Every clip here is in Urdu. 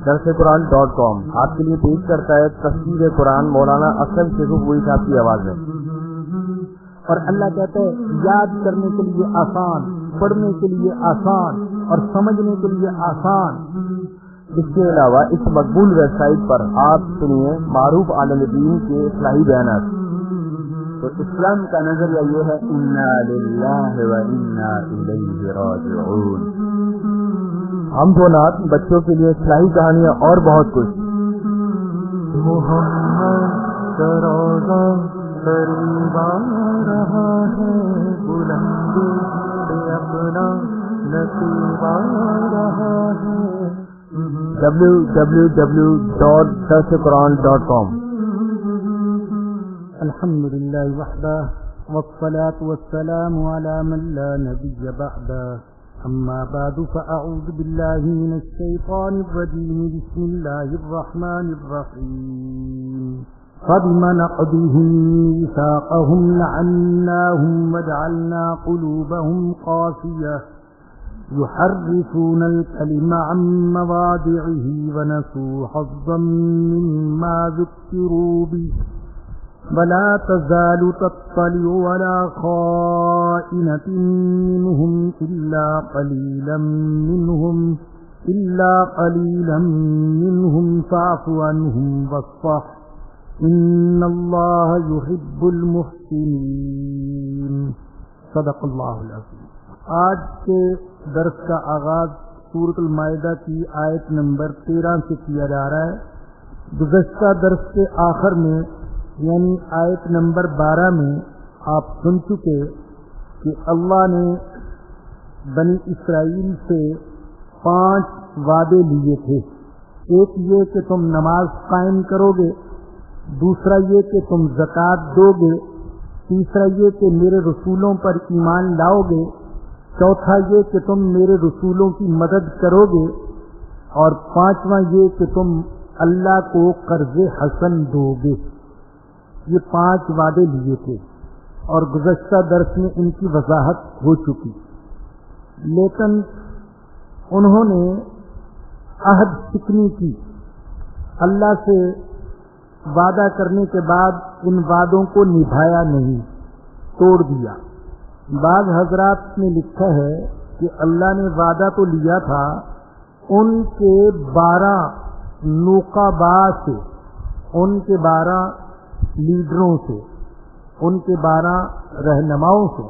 درسقرآن.com آپ کے لیے پیش کرتا ہے تفسیر قرآن مولانا اکرم شیخ پوری صاحب کی آواز میں. اور اللہ کہتا ہے یاد کرنے کے لیے آسان، پڑھنے کے لیے آسان اور سمجھنے کے لیے آسان. اس کے علاوہ اس مقبول ویب سائٹ پر آپ سنیے معروف عالم دین کے اصلاحی بیانات. تو اسلام کا نظریہ یہ ہے انا للہ و انا الیہ راجعون. ہم دو نعت، بچوں کے لیے اصلاحی کہانیاں اور بہت کچھ. محمد کا روضہ قریب آ رہا ہے، بلندی پہ اپنا نصیب آ رہا ہے. www.درسقرآن.com. الحمد للہ وحدہ والصلاة والسلام على من لا نبی بعدہ. اما بعد فاعوذ باللہ من الشیطان الرجیم. بسم اللہ الرحمن الرحیم. فبما نقضهم ميثاقهم لعناهم وجعلنا قلوبهم قاسية يحرفون الكلم عن مواضعه ونسوا حظا مما ذكروا به ولا تزال تطلع على خائنة منهم إلا قليلا منهم فاعف عنهم واصفح ان اللہ یحب المحسنین. صدق اللہ العظیم. آج کے درس کا آغاز سورۃ المائدہ کی آیت نمبر 13 سے کیا جا رہا ہے. گزشتہ درس کے آخر میں یعنی آیت نمبر 12 میں آپ سن چکے کہ اللہ نے بنی اسرائیل سے 5 وعدے لیے تھے. ایک یہ کہ تم نماز قائم کرو گے، دوسرا یہ کہ تم زکوٰۃ دو گے، تیسرا یہ کہ میرے رسولوں پر ایمان لاؤ گے، چوتھا یہ کہ تم میرے رسولوں کی مدد کرو گے، اور پانچواں یہ کہ تم اللہ کو قرض حسن دو گے. یہ 5 وعدے لیے تھے اور گزشتہ درس میں ان کی وضاحت ہو چکی. لیکن انہوں نے عہد شکنی کی، اللہ سے وعدہ کرنے کے بعد ان وعدوں کو نبھایا نہیں، توڑ دیا. بعض حضرات نے لکھا ہے کہ اللہ نے وعدہ تو لیا تھا ان کے 12 نقباء سے، ان کے 12 لیڈروں سے، ان کے 12 رہنماؤں سے،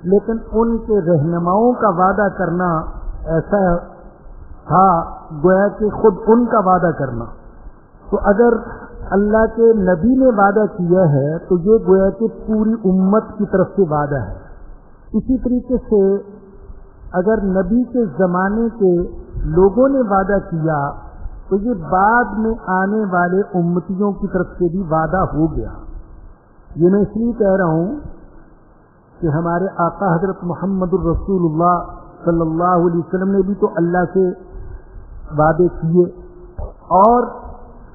لیکن ان کے رہنماؤں کا وعدہ کرنا ایسا تھا گویا کہ خود ان کا وعدہ کرنا. تو اگر اللہ کے نبی نے وعدہ کیا ہے تو یہ گویا کہ پوری امت کی طرف سے وعدہ ہے. اسی طریقے سے اگر نبی کے زمانے کے لوگوں نے وعدہ کیا تو یہ بعد میں آنے والے امتیوں کی طرف سے بھی وعدہ ہو گیا. یہ میں اس لیے کہہ رہا ہوں کہ ہمارے آقا حضرت محمد الرسول اللہ صلی اللہ علیہ وسلم نے بھی تو اللہ سے وعدے کیے، اور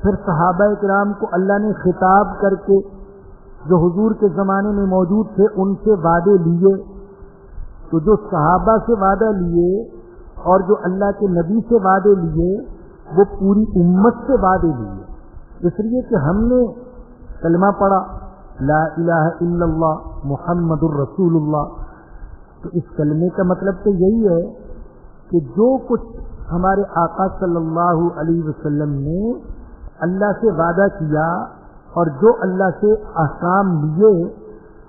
پھر صحابہ کرام کو اللہ نے خطاب کر کے جو حضور کے زمانے میں موجود تھے ان سے وعدے لیے. تو جو صحابہ سے وعدہ لیے اور جو اللہ کے نبی سے وعدے لیے وہ پوری امت سے وعدے لیے. اس لیے کہ ہم نے کلمہ پڑھا لا الہ الا اللہ محمد الرسول اللہ، تو اس کلمے کا مطلب تو یہی ہے کہ جو کچھ ہمارے آقا صلی اللہ علیہ وسلم نے اللہ سے وعدہ کیا اور جو اللہ سے احکام لیے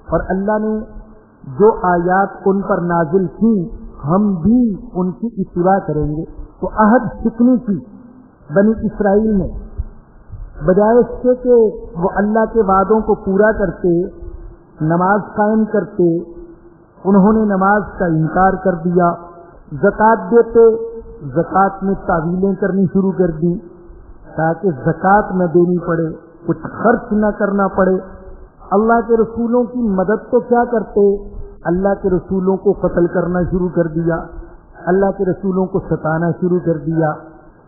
اور اللہ نے جو آیات ان پر نازل کی ہم بھی ان کی اتباع کریں گے. تو عہد شکنی کی بنی اسرائیل نے بجائے اس سے کہ وہ اللہ کے وعدوں کو پورا کرتے، نماز قائم کرتے، انہوں نے نماز کا انکار کر دیا. زکوٰۃ دیتے، زکوٰۃ میں تعویلیں کرنی شروع کر دی تاکہ زکوٰۃ نہ دینی پڑے، کچھ خرچ نہ کرنا پڑے. اللہ کے رسولوں کی مدد تو کیا کرتے، اللہ کے رسولوں کو قتل کرنا شروع کر دیا، اللہ کے رسولوں کو ستانا شروع کر دیا.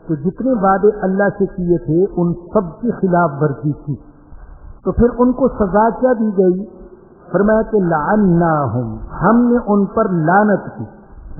تو جتنے وعدے اللہ سے کیے تھے ان سب کی خلاف ورزی کی. تو پھر ان کو سزا کیا دی گئی؟ فرمایا کہ لعناہم، ہم نے ان پر لعنت کی.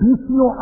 20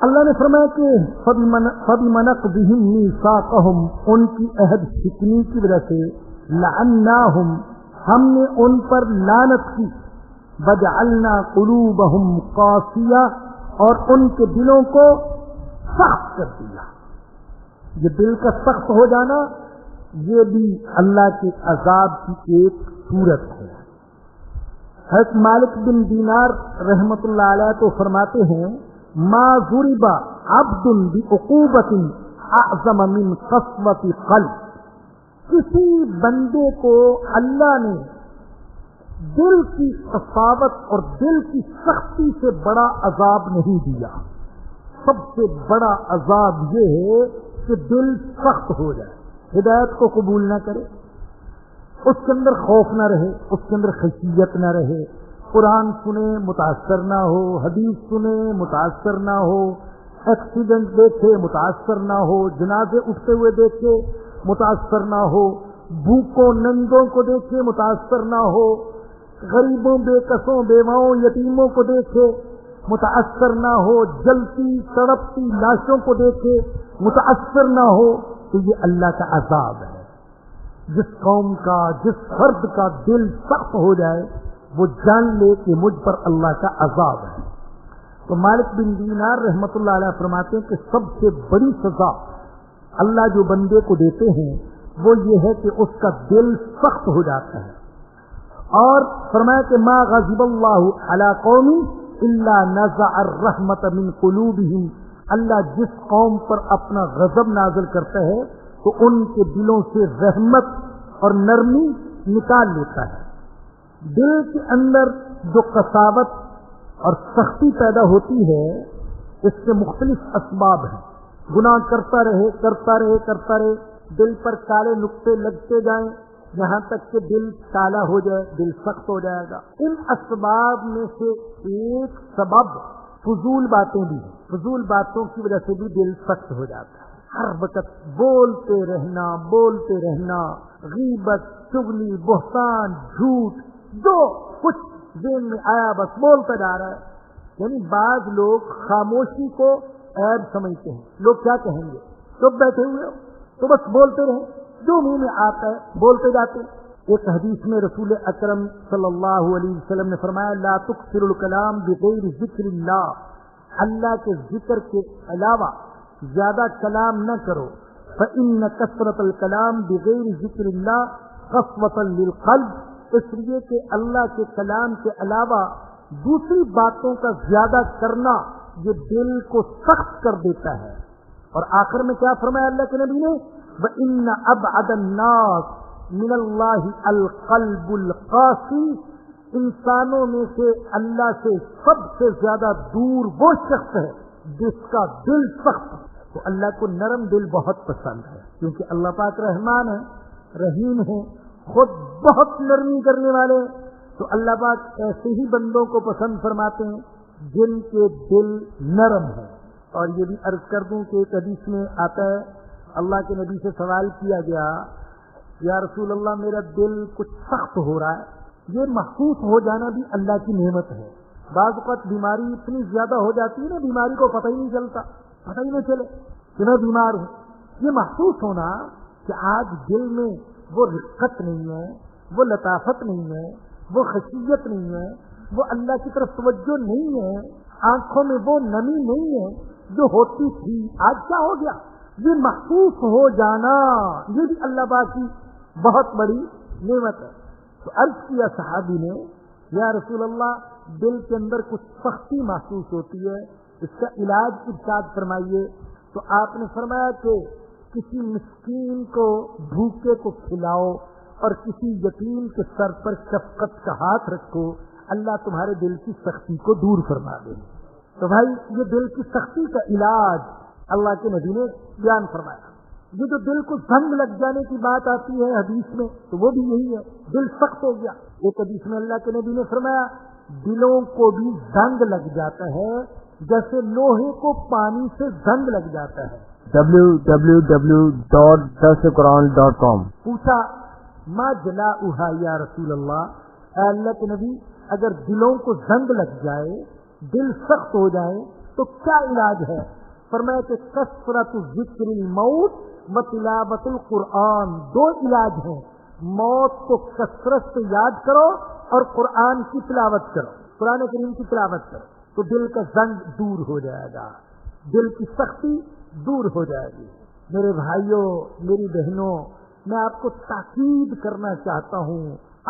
اللہ نے فرمایا کہ فَبِمَنَقْضِهِمْ مِيثَاقَهُمْ، ان کی عہد شکنی کی وجہ سے لَعَنَّاهُمْ، ہم نے ان پر لعنت کی، وَجَعَلْنَا قُلُوبَهُمْ قَاسِيَةً، اور ان کے دلوں کو سخت کر دیا۔ یہ دل کا سخت ہو جانا یہ بھی اللہ کے عذاب کی ایک صورت ہے۔ حضرت مالک بن دینار رحمت اللہ علیہ تو فرماتے ہیں ما ضرب عبد بعقوبۃ اعظم من قسوۃ قلب، کسی بندے کو اللہ نے دل کی قساوت اور دل کی سختی سے بڑا عذاب نہیں دیا۔ سب سے بڑا عذاب یہ ہے کہ دل سخت ہو جائے، ہدایت کو قبول نہ کرے، اس کے اندر خوف نہ رہے، اس کے اندر خشیت نہ رہے، قرآن سنے متاثر نہ ہو، حدیث سنے متاثر نہ ہو، ایکسیڈنٹ دیکھے متاثر نہ ہو، جنازے اٹھتے ہوئے دیکھے متاثر نہ ہو، بھوکوں ننگوں کو دیکھے متاثر نہ ہو، غریبوں بے کسوں بیواؤں یتیموں کو دیکھے متاثر نہ ہو، جلتی تڑپتی لاشوں کو دیکھے متاثر نہ ہو، تو یہ اللہ کا عذاب ہے۔ جس قوم کا، جس فرد کا دل سخت ہو جائے وہ جان لے کہ مجھ پر اللہ کا عذاب ہے۔ تو مالک بن دینار رحمت اللہ علیہ فرماتے ہیں کہ سب سے بڑی سزا اللہ جو بندے کو دیتے ہیں وہ یہ ہے کہ اس کا دل سخت ہو جاتا ہے۔ اور فرمایا کہ ما غضب اللہ علی قوم الا نزع الرحمت من قلوبہم، اللہ جس قوم پر اپنا غضب نازل کرتا ہے تو ان کے دلوں سے رحمت اور نرمی نکال لیتا ہے۔ دل کے اندر جو قساوت اور سختی پیدا ہوتی ہے اس کے مختلف اسباب ہیں۔ گناہ کرتا رہے دل پر کالے نقطے لگتے جائیں یہاں تک کہ دل کالا ہو جائے، دل سخت ہو جائے گا۔ ان اسباب میں سے ایک سبب فضول باتیں بھی ہیں، فضول باتوں کی وجہ سے بھی دل سخت ہو جاتا ہے۔ ہر وقت بولتے رہنا، غیبت، چغلی، بہتان، جھوٹ، جو کچھ ذہن میں آیا بس بولتا جا رہا ہے۔ یعنی بعض لوگ خاموشی کو عیب سمجھتے ہیں، لوگ کیا کہیں گے، چپ بیٹھے ہوئے ہو تو بس بولتے رہیں، جو منہ میں آتا ہے بولتے جاتے ہیں۔ ایک حدیث میں رسول اکرم صلی اللہ علیہ وسلم نے فرمایا لا تکثر الکلام بغیر ذکر اللہ کے ذکر کے علاوہ زیادہ کلام نہ کرو، فإن کثرت الکلام بغیر ذکر اللہ قسوۃ للقلب، اس لیے کہ اللہ کے کلام کے علاوہ دوسری باتوں کا زیادہ کرنا یہ دل کو سخت کر دیتا ہے۔ اور آخر میں کیا فرمایا اللہ کے نبی نے، وَإِنَّ أَبْعَدَ النَّاسِ مِنَ اللَّهِ الْقَلْبُ الْقَاسِي، انسانوں میں سے اللہ سے سب سے زیادہ دور وہ شخص ہے جس کا دل سخت ہے۔ تو اللہ کو نرم دل بہت پسند ہے، کیونکہ اللہ پاک رحمان ہے، رحیم ہے، خود بہت نرمی کرنے والے ہیں۔ تو اللہ پاک ایسے ہی بندوں کو پسند فرماتے ہیں جن کے دل نرم ہیں۔ اور یہ بھی عرض کر دوں کہ ایک حدیث میں آتا ہے، اللہ کے نبی سے سوال کیا گیا، یا رسول اللہ میرا دل کچھ سخت ہو رہا ہے۔ یہ محسوس ہو جانا بھی اللہ کی نعمت ہے۔ بعض اوقات بیماری اتنی زیادہ ہو جاتی ہے نا، بیماری کو پتہ ہی نہیں چلتا، پتہ ہی نہیں چلے کہ میں بیمار ہوں۔ یہ محسوس ہونا کہ آج دل میں وہ رقت نہیں ہے، وہ لطافت نہیں ہے، وہ خشیت نہیں ہے، وہ اللہ کی طرف توجہ نہیں ہے، آنکھوں میں وہ نمی نہیں ہے جو ہوتی تھی، آج کیا ہو گیا، یہ محسوس ہو جانا یہ بھی اللہ پاک کی بہت بڑی نعمت ہے۔ تو عرض کیا صحابی نے، یا رسول اللہ دل کے اندر کچھ سختی محسوس ہوتی ہے، اس کا علاج ارشاد فرمائیے۔ تو آپ نے فرمایا کہ کسی مسکین کو بھوکے کو کھلاؤ اور کسی یتیم کے سر پر شفقت کا ہاتھ رکھو، اللہ تمہارے دل کی سختی کو دور فرما دے۔ تو بھائی یہ دل کی سختی کا علاج اللہ کے نبی نے بیان فرمایا۔ یہ جو دل کو زنگ لگ جانے کی بات آتی ہے حدیث میں تو وہ بھی یہی ہے، دل سخت ہو گیا۔ ایک حدیث میں اللہ کے نبی نے فرمایا دلوں کو بھی زنگ لگ جاتا ہے جیسے لوہے کو پانی سے زنگ لگ جاتا ہے۔ www.darsequran.com پوچھا ما جلاؤہا یا رسول اللہ، اے اللہ کے نبی اگر دلوں کو زنگ لگ جائے، دل سخت ہو جائے تو کیا علاج ہے؟ فرمایا کہ کثرت ذکر الموت و تلاوت القرآن، دو علاج ہیں، موت کو کثرت سے یاد کرو اور قرآن کی تلاوت کرو، قرآن کریم کی تلاوت کرو، تو دل کا زنگ دور ہو جائے گا، دل کی سختی دور ہو جائے گی۔ میرے بھائیوں، میری بہنوں، میں آپ کو تاکید کرنا چاہتا ہوں،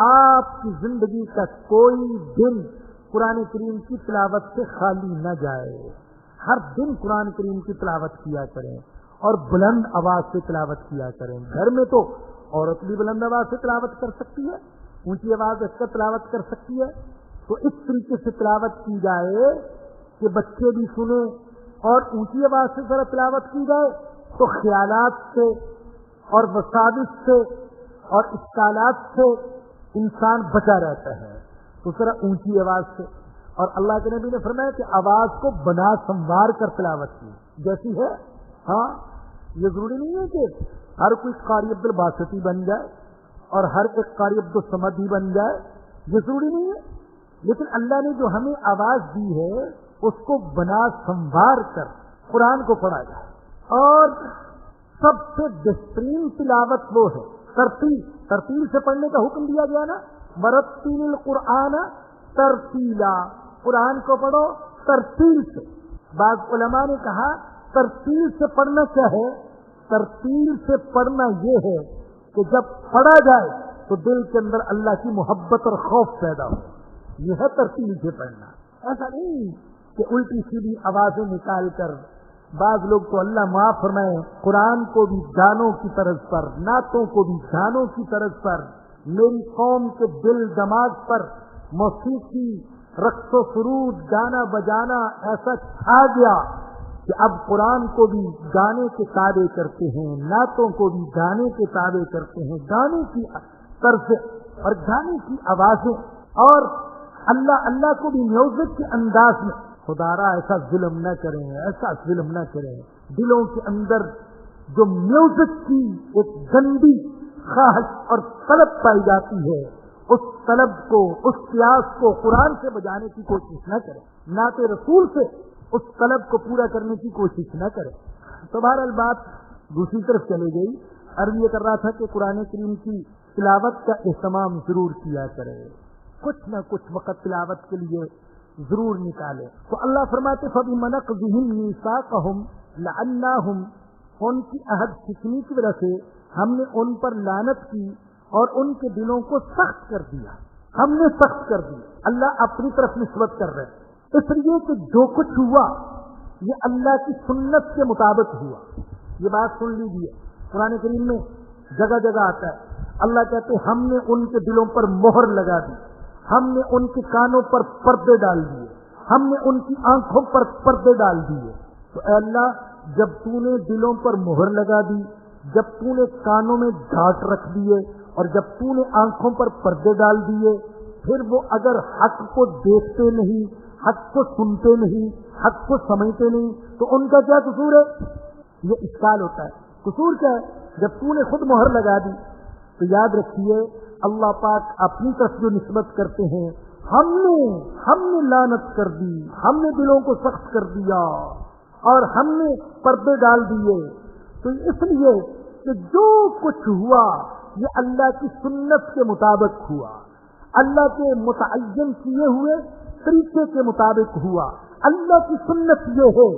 آپ کی زندگی کا کوئی دن قرآن کریم کی تلاوت سے خالی نہ جائے، ہر دن قرآن کریم کی تلاوت کیا کریں اور بلند آواز سے تلاوت کیا کریں۔ گھر میں تو عورت بھی بلند آواز سے تلاوت کر سکتی ہے، اونچی آواز رکھ کر تلاوت کر سکتی ہے، تو اس طریقے سے تلاوت کی جائے کہ بچے بھی سنیں اور اونچی آواز سے ذرا تلاوت کی جائے تو خیالات سے اور وساوس سے اور اشکالات سے انسان بچا رہتا ہے، تو ذرا اونچی آواز سے۔ اور اللہ کے نبی نے فرمایا کہ آواز کو بنا سنوار کر تلاوت کی جیسی ہے۔ ہاں، یہ ضروری نہیں ہے کہ ہر کوئی قاری عبد الباسطی بن جائے اور ہر ایک قاری عبد الصمد ہی بن جائے، یہ ضروری نہیں ہے، لیکن اللہ نے جو ہمیں آواز دی ہے اس کو بنا سنوار کر قرآن کو پڑھا جائے۔ اور سب سے بہترین تلاوت وہ ہے ترتیل سے پڑھنے کا حکم دیا گیا نا، مرتل القرآن ترتیلا، قرآن کو پڑھو ترتیل سے۔ بعض علماء نے کہا ترتیل سے پڑھنا کیا ہے؟ ترتیل سے پڑھنا یہ ہے کہ جب پڑھا جائے تو دل کے اندر اللہ کی محبت اور خوف پیدا ہو، یہ ہے ترتیل سے پڑھنا۔ ایسا نہیں کہ الٹی سیدھی آوازیں نکال کر، بعض لوگ تو اللہ معاف فرمائے قرآن کو بھی گانوں کی طرز پر، نعتوں کو بھی گانوں کی طرز پر، میری قوم کے دل دماغ پر موسیقی، رقص و سرود، گانا بجانا ایسا چھا گیا کہ اب قرآن کو بھی گانے کے تابع کرتے ہیں، نعتوں کو بھی گانے کے تابع کرتے ہیں، گانے کی طرز اور گانے کی آوازیں، اور اللہ کو بھی میوزک کے انداز میں۔ خدارا ایسا ظلم نہ کریں، ایسا ظلم نہ کریں، دلوں کے اندر جو میوزک کی ایک گندی خواہش اور طلب پائی جاتی ہے، اس طلب کو، اس پیاس کو قرآن سے بجانے کی کوشش نہ کریں، نعت رسول سے اس طلب کو پورا کرنے کی کوشش نہ کریں۔ تو بہرحال بات دوسری طرف چلی گئی۔ عرض یہ کر رہا تھا کہ قرآن کریم کی تلاوت کا اہتمام ضرور کیا کرے، کچھ نہ کچھ وقت تلاوت کے لیے ضرور نکالے۔ تو اللہ فرماتے فَبِمَ نَقْضِهِمْ مِيثَاقَهُمْ لَعَنَّاهُمْ، ان کی عہد شکنی کی وجہ سے ہم نے ان پر لعنت کی اور ان کے دلوں کو سخت کر دیا، ہم نے سخت کر دیا۔ اللہ اپنی طرف نسبت کر رہے ہیں، اس لیے کہ جو کچھ ہوا یہ اللہ کی سنت کے مطابق ہوا۔ یہ بات سن لیجیے، قرآن کریم میں جگہ جگہ آتا ہے، اللہ کہتے ہم نے ان کے دلوں پر مہر لگا دی، ہم نے ان کے کانوں پر پردے ڈال دیے، ہم نے ان کی آنکھوں پر پردے ڈال دیے۔ تو اے اللہ، جب تو نے دلوں پر مہر لگا دی، جب تو نے کانوں میں گھاٹ رکھ دیے اور جب تو نے آنکھوں پر پردے ڈال دیے، پھر وہ اگر حق کو دیکھتے نہیں، حق کو سنتے نہیں، حق کو سمجھتے نہیں، تو ان کا کیا قصور ہے؟ یہ اشکال ہوتا ہے۔ قصور کیا ہے؟ جب تو نے خود مہر لگا دی تو یاد رکھیے اللہ پاک اپنی طرف جو نسبت کرتے ہیں، ہم نے لعنت کر دی، ہم نے دلوں کو سخت کر دیا اور ہم نے پردے ڈال دیے۔ تو اس لیے کہ جو کچھ ہوا یہ اللہ کی سنت کے مطابق ہوا، اللہ کے متعین کیے ہوئے طریقے کے مطابق ہوا۔ اللہ کی سنت یہ ہے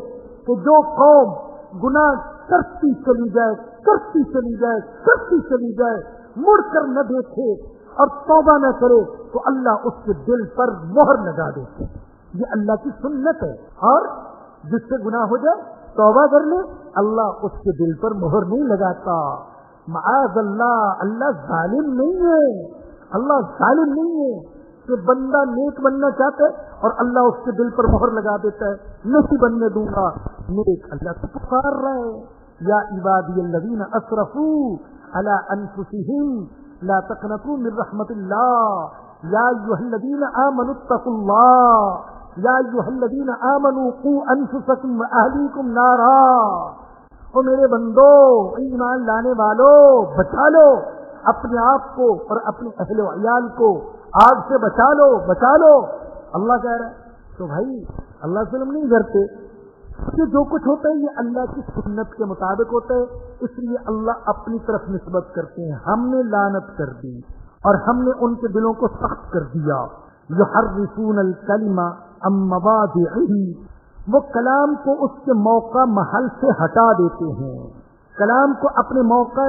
کہ جو قوم گناہ کرتی چلی جائے، مڑ کر نہ دیکھے اور توبہ نہ کرے تو اللہ اس کے دل پر مہر لگا دیتے۔ یہ اللہ کی سنت ہے، اور جس سے گناہ ہو جائے توبہ کر لے، اللہ اس کے دل پر مہر نہیں لگاتا۔ معاذ اللہ، اللہ ظالم نہیں ہے کہ بندہ نیک بننا چاہتا ہے اور اللہ اس کے دل پر مہر لگا دیتا ہے، نہیں بننے دوں گا نیک۔ اللہ تو پکار رہا ہے، یا عبادی الذین اسرفوا علی انفسهم لا تقنطوا من رحمت اللہ یا ایھا الذین آمنوا اتقوا اللہ یا ایھا الذین آمنوا قوا انفسکم واہلیکم نارا۔ او میرے بندو، ایمان لانے والو، بچا لو اپنے آپ کو اور اپنے اہل و عیال کو، آگ سے بچا لو۔ اللہ کہہ رہا ہے۔ تو بھائی اللہ ظلم نہیں کرتے، کہ جو کچھ ہوتا ہے یہ اللہ کی سنت کے مطابق ہوتا ہے، اس لیے اللہ اپنی طرف نسبت کرتے ہیں. ہم نے لعنت کر دی اور ہم نے ان کے دلوں کو سخت کر دیا. یحرفون الکلم عن مواضعہ، وہ کلام کو اس کے موقع محل سے ہٹا دیتے ہیں، کلام کو اپنے موقع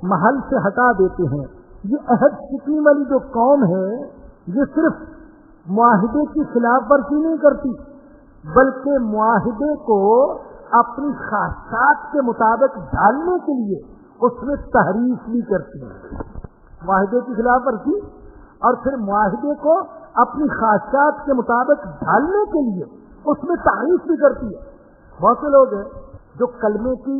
محل سے ہٹا دیتے ہیں. یہ عہد شکنی والی جو قوم ہے یہ صرف معاہدے کی خلاف ورزی نہیں کرتی، بلکہ معاہدے کو اپنی خواہشات کے مطابق ڈھالنے کے لیے اس میں تحریف بھی کرتی ہے. معاہدے کی خلاف ورزی اور پھر معاہدے کو اپنی خواہشات کے مطابق ڈھالنے کے لیے اس میں تحریف بھی کرتی ہے. بہت سے لوگ ہیں جو کلمے کی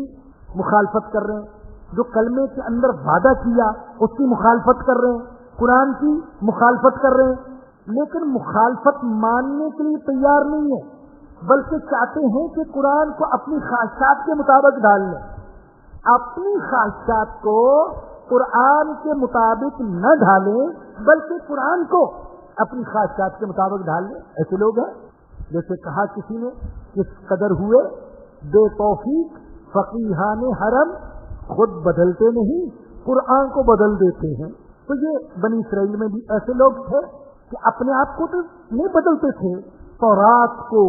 مخالفت کر رہے ہیں، جو کلمے کے اندر وعدہ کیا اس کی مخالفت کر رہے ہیں، قرآن کی مخالفت کر رہے ہیں، لیکن مخالفت ماننے کے لیے تیار نہیں ہے، بلکہ چاہتے ہیں کہ قرآن کو اپنی خواہشات کے مطابق ڈال لیں. اپنی خواہشات کو قرآن کے مطابق نہ ڈالیں بلکہ قرآن کو اپنی خواہشات کے مطابق ڈال لیں. ایسے لوگ ہیں جیسے کہا کسی نے کس قدر ہوئے بے توفیق فقیہان حرم، خود بدلتے نہیں قرآن کو بدل دیتے ہیں. تو یہ بنی اسرائیل میں بھی ایسے لوگ تھے کہ اپنے آپ کو تو نہیں بدلتے تھے، تورات کو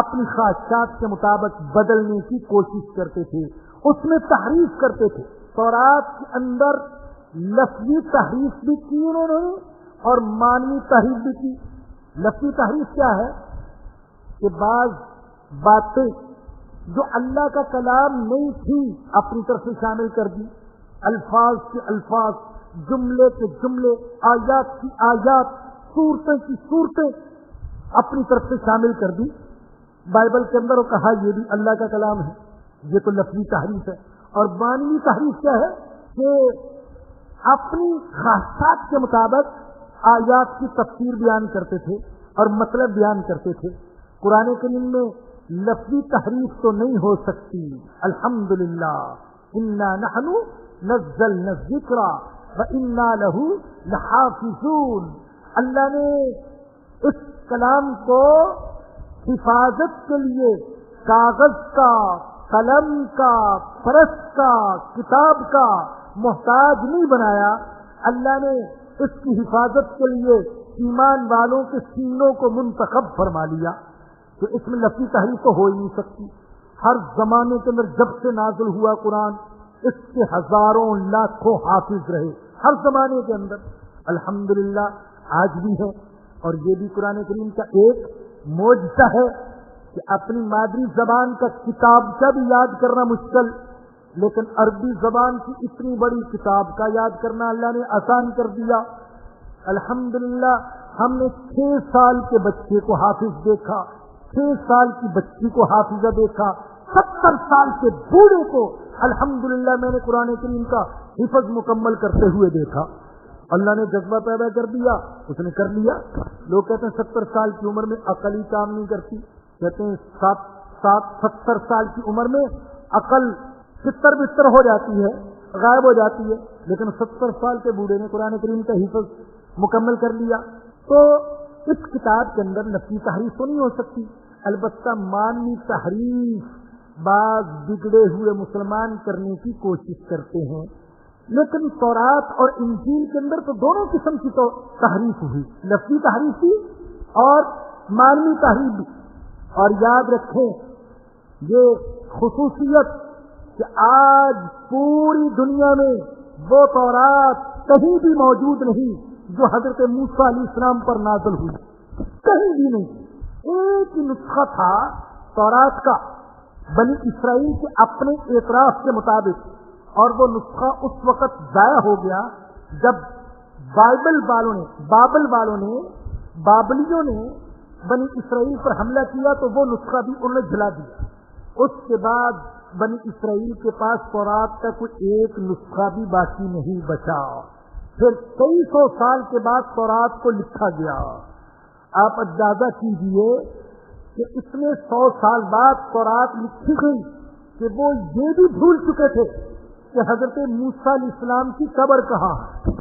اپنی خواہشات کے مطابق بدلنے کی کوشش کرتے تھے، اس میں تحریف کرتے تھے. تورات کے اندر لفظی تحریف بھی کی انہوں نے اور معنوی تحریف بھی کی. لفظی تحریف کیا ہے کہ بعض باتیں جو اللہ کا کلام نہیں تھی اپنی طرف سے شامل کر دی، الفاظ کے الفاظ، جملے کے جملے، آیات کی آیات، صورتیں کی صورتیں اپنی طرف سے شامل کر دی. بائبل کے اندر وہ کہا یہ بھی اللہ کا کلام ہے، یہ تو لفظی تحریف ہے. اور معنوی تحریف کیا ہے کہ اپنی خواہشات کے مطابق آیات کی تفسیر بیان کرتے تھے اور مطلب بیان کرتے تھے. قرآن کریم میں لفظی تحریف تو نہیں ہو سکتی. الحمدللہ انا نحن نزلنا الذکر وانا له لحافظون. اللہ نے اس کلام کو حفاظت کے لیے کاغذ کا، قلم کا، پرس کا، کتاب کا محتاج نہیں بنایا. اللہ نے اس کی حفاظت کے لیے ایمان والوں کے سینوں کو منتخب فرما لیا. تو اس میں لفظی تحریف تو ہو ہی نہیں سکتی. ہر زمانے کے اندر جب سے نازل ہوا قرآن اس کے ہزاروں لاکھوں حافظ رہے ہر زمانے کے اندر. الحمدللہ آج بھی ہے. اور یہ بھی قرآن کریم کا ایک معجزہ ہے کہ اپنی مادری زبان کا کتابچہ بھی یاد کرنا مشکل، لیکن عربی زبان کی اتنی بڑی کتاب کا یاد کرنا اللہ نے آسان کر دیا. الحمدللہ ہم نے 6 سال کے بچے کو حافظ دیکھا، 6 سال کی بچی کو حافظہ دیکھا، 70 سال کے بوڑھے کو الحمدللہ میں نے قرآن کریم کا حفظ مکمل کرتے ہوئے دیکھا. اللہ نے جذبہ پیدا کر دیا، اس نے کر لیا. لوگ کہتے ہیں 70 سال کی عمر میں عقل ہی کام نہیں کرتی. کہتے ہیں 70 سال کی عمر میں عقل چتر بستر ہو جاتی ہے، غائب ہو جاتی ہے، لیکن 70 سال کے بوڑھے نے قرآن کریم کا حفظ مکمل کر لیا. تو اس کتاب کے اندر لفظی تحریف تو نہیں ہو سکتی، البتہ معنوی تحریف بعض بگڑے ہوئے مسلمان کرنے کی کوشش کرتے ہیں. لیکن تورات اور انجیل کے اندر تو دونوں قسم کی تو تحریف ہوئی، لفظی تحریف بھی اور معنوی تحریف بھی. اور یاد رکھیں یہ خصوصیت کہ آج پوری دنیا میں وہ تورات کہیں بھی موجود نہیں جو حضرت موسیٰ علیہ السلام پر نازل ہوئی، کہیں بھی نہیں. ایک ہی نسخہ تھا تورات کا بنی اسرائیل کے اپنے اعتراف کے مطابق، اور وہ نسخہ اس وقت ضائع ہو گیا جب بابلیوں نے بنی اسرائیل پر حملہ کیا تو وہ نسخہ بھی انہوں نے جلا دیا. اس کے بعد بنی اسرائیل کے پاس تورات کا کوئی ایک نسخہ بھی باقی نہیں بچا. پھر کئی سو سال کے بعد تورات کو لکھا گیا. آپ اندازہ کیجئے کہ اتنے 100 سال بعد تورات لکھی گئی کہ وہ یہ بھی بھول چکے تھے کہ حضرت موسیٰ علیہ السلام کی قبر کہاں ہے.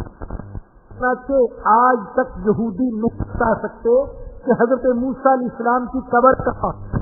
آج تک یہودی نہیں بتا سکتے کہ حضرت موسیٰ علیہ السلام کی قبر کہاں ہے.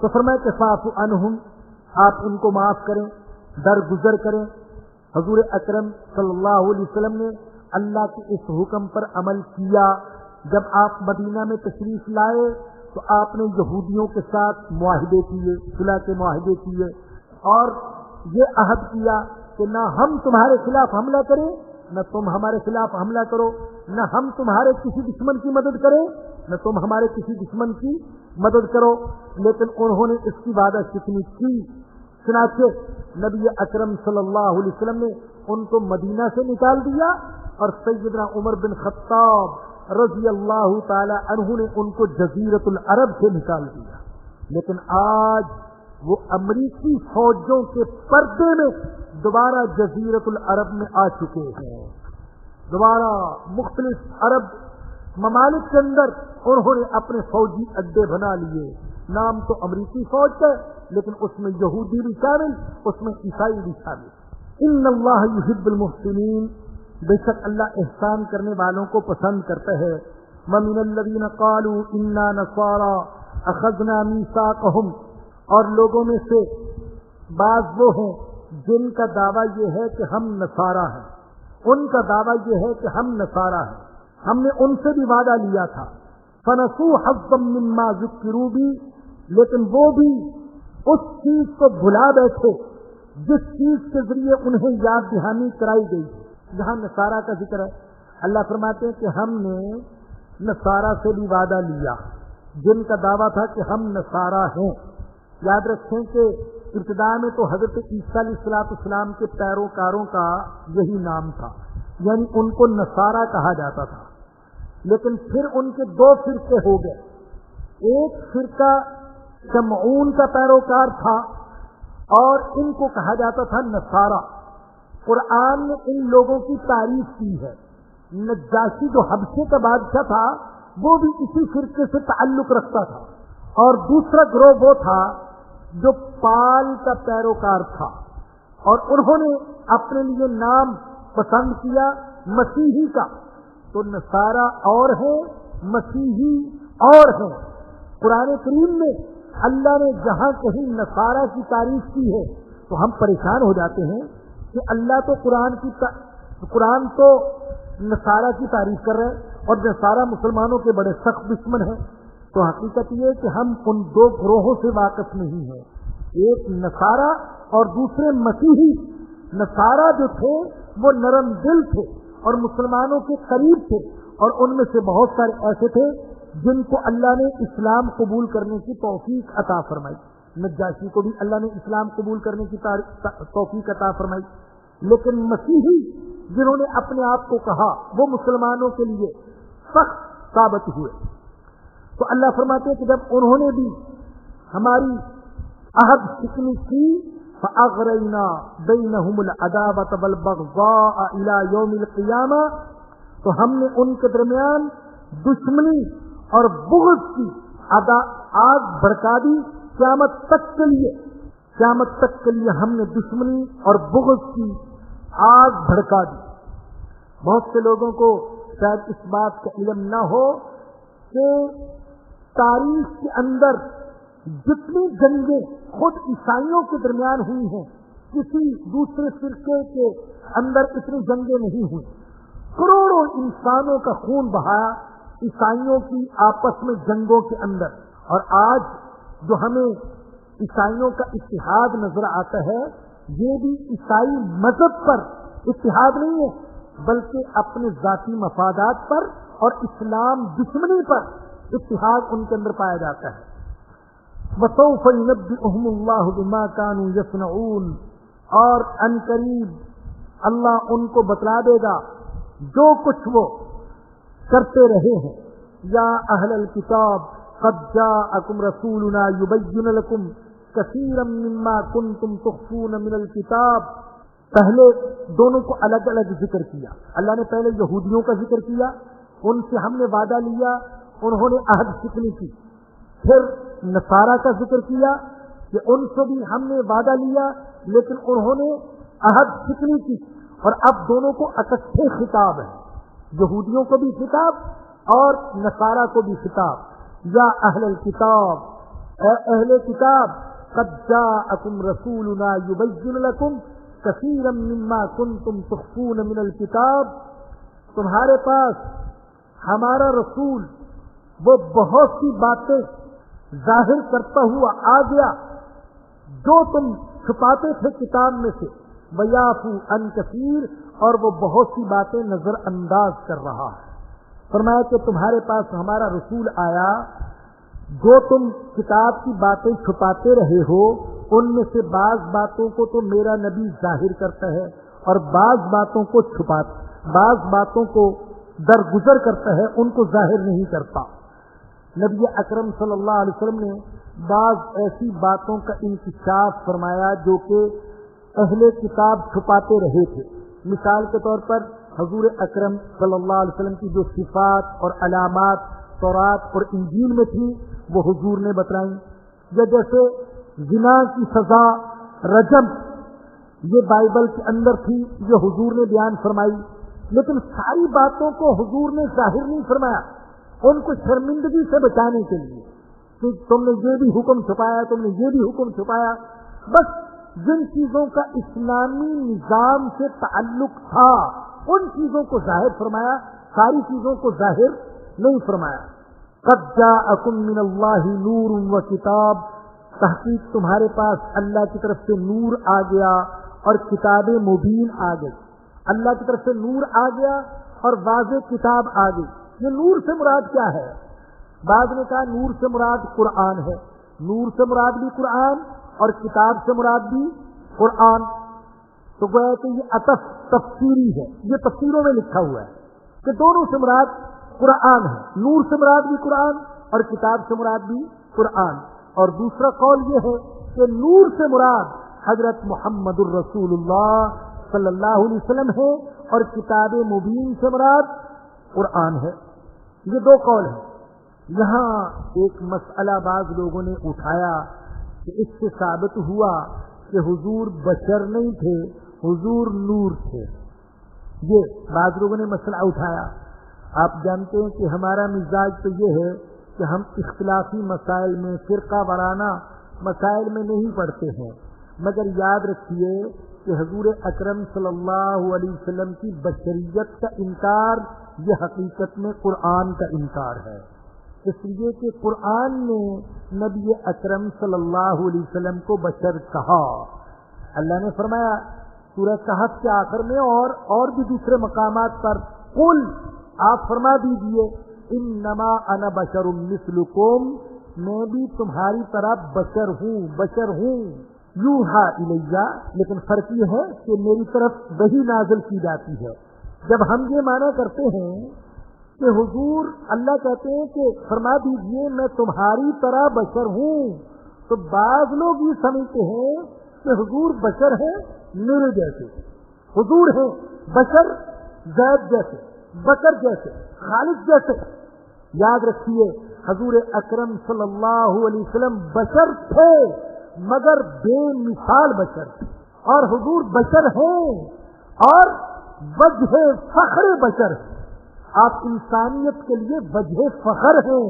تو فرمایا کہ فاعفو عنہم، آپ ان کو معاف کریں، درگزر کریں۔ حضور اکرم صلی اللہ علیہ وسلم نے اللہ کے اس حکم پر عمل کیا۔ جب آپ مدینہ میں تشریف لائے تو آپ نے یہودیوں کے ساتھ معاہدے کیے، صلح کے معاہدے کیے، اور یہ عہد کیا کہ نہ ہم تمہارے خلاف حملہ کریں، نہ تم ہمارے خلاف حملہ کرو، نہ ہم تمہارے کسی دشمن کی مدد کریں، نہ تم ہمارے کسی دشمن کی مدد کرو۔ لیکن انہوں نے اس کی وعدہ شکنی کی۔ چنانچہ نبی اکرم صلی اللہ علیہ وسلم نے ان کو مدینہ سے نکال دیا، اور سیدنا عمر بن خطاب رضی اللہ تعالی عنہ نے ان کو جزیرۃ العرب سے نکال دیا۔ لیکن آج وہ امریکی فوجوں کے پردے میں دوبارہ جزیرۃ العرب میں آ چکے ہیں۔ دوبارہ مختلف عرب ممالک کے اندر انہوں نے اپنے فوجی اڈے بنا لیے۔ نام تو امریکی فوج ہے، لیکن اس میں یہودی بھی شامل، اس میں عیسائی بھی شامل۔ ان اللہ یحب المحسنین، بے شک اللہ احسان کرنے والوں کو پسند کرتا ہے۔ ومن الذین قالوا انا نصارى اخذنا میثاقهم، اور لوگوں میں سے بعض وہ ہیں جن کا دعویٰ یہ ہے کہ ہم نصارہ ہیں، ان کا دعویٰ یہ ہے کہ ہم نصارہ ہیں، ہم نے ان سے بھی وعدہ لیا تھا۔ فنسوا حظا مما ذکروا به، لیکن وہ بھی اس چیز کو بھلا بیٹھے جس چیز کے ذریعے انہیں یاد دہانی کرائی گئی۔ جہاں نصارہ کا ذکر ہے، اللہ فرماتے ہیں کہ ہم نے نصارہ سے بھی وعدہ لیا جن کا دعویٰ تھا کہ ہم نصارہ ہیں۔ یاد رکھیں کہ ابتدا میں تو حضرت عیسیٰ علیہ السلام کے پیروکاروں کا یہی نام تھا، یعنی ان کو نصارہ کہا جاتا تھا۔ لیکن پھر ان کے دو فرقے ہو گئے، ایک فرقہ شمعون کا پیروکار تھا اور ان کو کہا جاتا تھا نصارہ۔ قرآن نے ان لوگوں کی تعریف کی ہے۔ نجاشی جو حبشے کا بادشاہ تھا وہ بھی اسی فرقے سے تعلق رکھتا تھا، اور دوسرا گروہ وہ تھا جو پال کا پیروکار تھا، اور انہوں نے اپنے لیے نام پسند کیا مسیحی کا۔ تو نصارہ اور ہیں، مسیحی اور ہیں۔ قرآن کریم میں اللہ نے جہاں کہیں نصارہ کی تعریف کی ہے تو ہم پریشان ہو جاتے ہیں کہ اللہ تو قرآن تو نصارہ کی تعریف کر رہے ہیں، اور نصارہ مسلمانوں کے بڑے سخت دشمن ہیں۔ تو حقیقت یہ ہے کہ ہم ان دو گروہوں سے واقف نہیں ہیں، ایک نصارہ اور دوسرے مسیحی۔ نصارہ جو تھے وہ نرم دل تھے اور مسلمانوں کے قریب تھے، اور ان میں سے بہت سارے ایسے تھے جن کو اللہ نے اسلام قبول کرنے کی توفیق عطا فرمائی۔ نجاشی کو بھی اللہ نے اسلام قبول کرنے کی توفیق عطا فرمائی۔ لیکن مسیحی جنہوں نے اپنے آپ کو کہا وہ مسلمانوں کے لیے سخت ثابت ہوئے۔ تو اللہ فرماتے ہیں کہ جب انہوں نے بھی ہماری عہد شکنی کی، فَأَغْرَيْنَا بَيْنَهُمُ الْعَدَاوَةَ وَالْبَغْضَاءَ إِلَى يَوْمِ الْقِيَامَةِ، تو ہم نے ان کے درمیان دشمنی اور بغض کی آگ بھڑکا دی قیامت تک کے لیے۔ قیامت تک کے لیے ہم نے دشمنی اور بغض کی آگ بھڑکا دی۔ بہت سے لوگوں کو شاید اس بات کا علم نہ ہو کہ تاریخ کے اندر جتنی جنگیں خود عیسائیوں کے درمیان ہوئی ہیں، کسی دوسرے فرقے کے اندر اتنی جنگیں نہیں ہوئی۔ کروڑوں انسانوں کا خون بہایا عیسائیوں کی آپس میں جنگوں کے اندر، اور آج جو ہمیں عیسائیوں کا اتحاد نظر آتا ہے یہ بھی عیسائی مذہب پر اتحاد نہیں ہے، بلکہ اپنے ذاتی مفادات پر اور اسلام دشمنی پر اتحاد ان کے اندر پایا جاتا ہے۔ وَسَوْفَ يُنَبِّئُهُمُ اللَّهُ بِمَا كَانُوا يَصْنَعُونَ، اور ان قریب اللہ ان کو بتلا دے گا جو کچھ وہ کرتے رہے ہیں۔ یا اہل الکتاب قد جاءکم رسولنا یبین لکم کثیرا مما کنتم تخفون من الکتاب۔ پہلے دونوں کو الگ الگ ذکر کیا۔ اللہ نے پہلے یہودیوں کا ذکر کیا، ان سے ہم نے وعدہ لیا، انہوں نے عہد شکنی کی۔ پھر نصارہ کا ذکر کیا کہ ان سے بھی ہم نے وعدہ لیا لیکن انہوں نے عہد شکنی کی۔ اور اب دونوں کو اکٹھے خطاب ہے، یہودیوں کو بھی خطاب اور نصارہ کو بھی خطاب۔ یا اہل الکتاب اے اہل کتاب قد جاءکم رسولنا یبین لکم کثیرا مما کنتم تخفون من الکتاب، تمہارے پاس ہمارا رسول وہ بہت سی باتیں ظاہر کرتا ہوا آ گیا جو تم چھپاتے تھے کتاب میں سے، ویعفو عن کثیر، اور وہ بہت سی باتیں نظر انداز کر رہا ہے۔ فرمایا کہ تمہارے پاس ہمارا رسول آیا، جو تم کتاب کی باتیں چھپاتے رہے ہو ان میں سے بعض باتوں کو تو میرا نبی ظاہر کرتا ہے اور بعض باتوں کو بعض باتوں کو درگزر کرتا ہے، ان کو ظاہر نہیں کرتا۔ نبی اکرم صلی اللہ علیہ وسلم نے بعض ایسی باتوں کا انکشاف فرمایا جو کہ اہل کتاب چھپاتے رہے تھے۔ مثال کے طور پر حضور اکرم صلی اللہ علیہ وسلم کی جو صفات اور علامات تورات اور انجیل میں تھی وہ حضور نے بتلائیں، یا جیسے زنا کی سزا رجم یہ بائبل کے اندر تھی، یہ حضور نے بیان فرمائی، لیکن ساری باتوں کو حضور نے ظاہر نہیں فرمایا، ان کو شرمندگی سے بچانے کے لیے کہ تم نے یہ بھی حکم چھپایا، تم نے یہ بھی حکم چھپایا۔ بس جن چیزوں کا اسلامی نظام سے تعلق تھا ان چیزوں کو ظاہر فرمایا، ساری چیزوں کو ظاہر نہیں فرمایا۔ قد جاءکم من اللہ نور و کتاب، تحقیق تمہارے پاس اللہ کی طرف سے نور آ گیا اور کتاب مبین آ گئی۔ اللہ کی طرف سے نور آ گیا اور واضح کتاب آ گئی۔ یہ نور سے مراد کیا ہے؟ بعض نے کہا نور سے مراد قرآن ہے، نور سے مراد بھی قرآن اور کتاب سے مراد بھی قرآن، تو گویا کہ یہ عطف تفسیری ہے، یہ تفسیروں میں لکھا ہوا ہے کہ دونوں سے مراد قرآن ہے، نور سے مراد بھی قرآن اور کتاب سے مراد بھی قرآن۔ اور دوسرا قول یہ ہے کہ نور سے مراد حضرت محمد الرسول اللہ صلی اللہ علیہ وسلم ہے اور کتاب مبین سے مراد قرآن ہے۔ یہ دو قول ہیں۔ یہاں ایک مسئلہ بعض لوگوں نے اٹھایا کہ اس سے ثابت ہوا کہ حضور بشر نہیں تھے، حضور نور تھے۔ یہ بعض لوگوں نے مسئلہ اٹھایا۔ آپ جانتے ہیں کہ ہمارا مزاج تو یہ ہے کہ ہم اختلافی مسائل میں، فرقہ وارانہ مسائل میں نہیں پڑھتے ہیں، مگر یاد رکھیے کہ حضور اکرم صلی اللہ علیہ وسلم کی بشریت کا انکار یہ حقیقت میں قرآن کا انکار ہے، اس لیے کہ قرآن نے نبی اکرم صلی اللہ علیہ وسلم کو بشر کہا۔ اللہ نے فرمایا سورہ کہف کے آخر میں اور بھی دوسرے مقامات پر، قل آپ فرما دیجئے انما انا بشر مثلکم، میں بھی تمہاری طرح بشر ہوں، یوحا الیہ، لیکن فرق یہ ہے کہ میری طرف وحی نازل کی جاتی ہے۔ جب ہم یہ مانا کرتے ہیں کہ حضور، اللہ کہتے ہیں کہ فرما دیجئے میں تمہاری طرح بشر ہوں، تو بعض لوگ یہ سمجھتے ہیں کہ حضور بشر ہیں میرے جیسے، حضور ہیں بشر زید جیسے، بشر جیسے، خالد جیسے۔ یاد رکھیے حضور اکرم صلی اللہ علیہ وسلم بشر تھے مگر بے مثال بشر تھے، اور حضور بشر ہیں اور وجہ فخر بشر ہیں۔ آپ انسانیت کے لیے وجہ فخر ہیں۔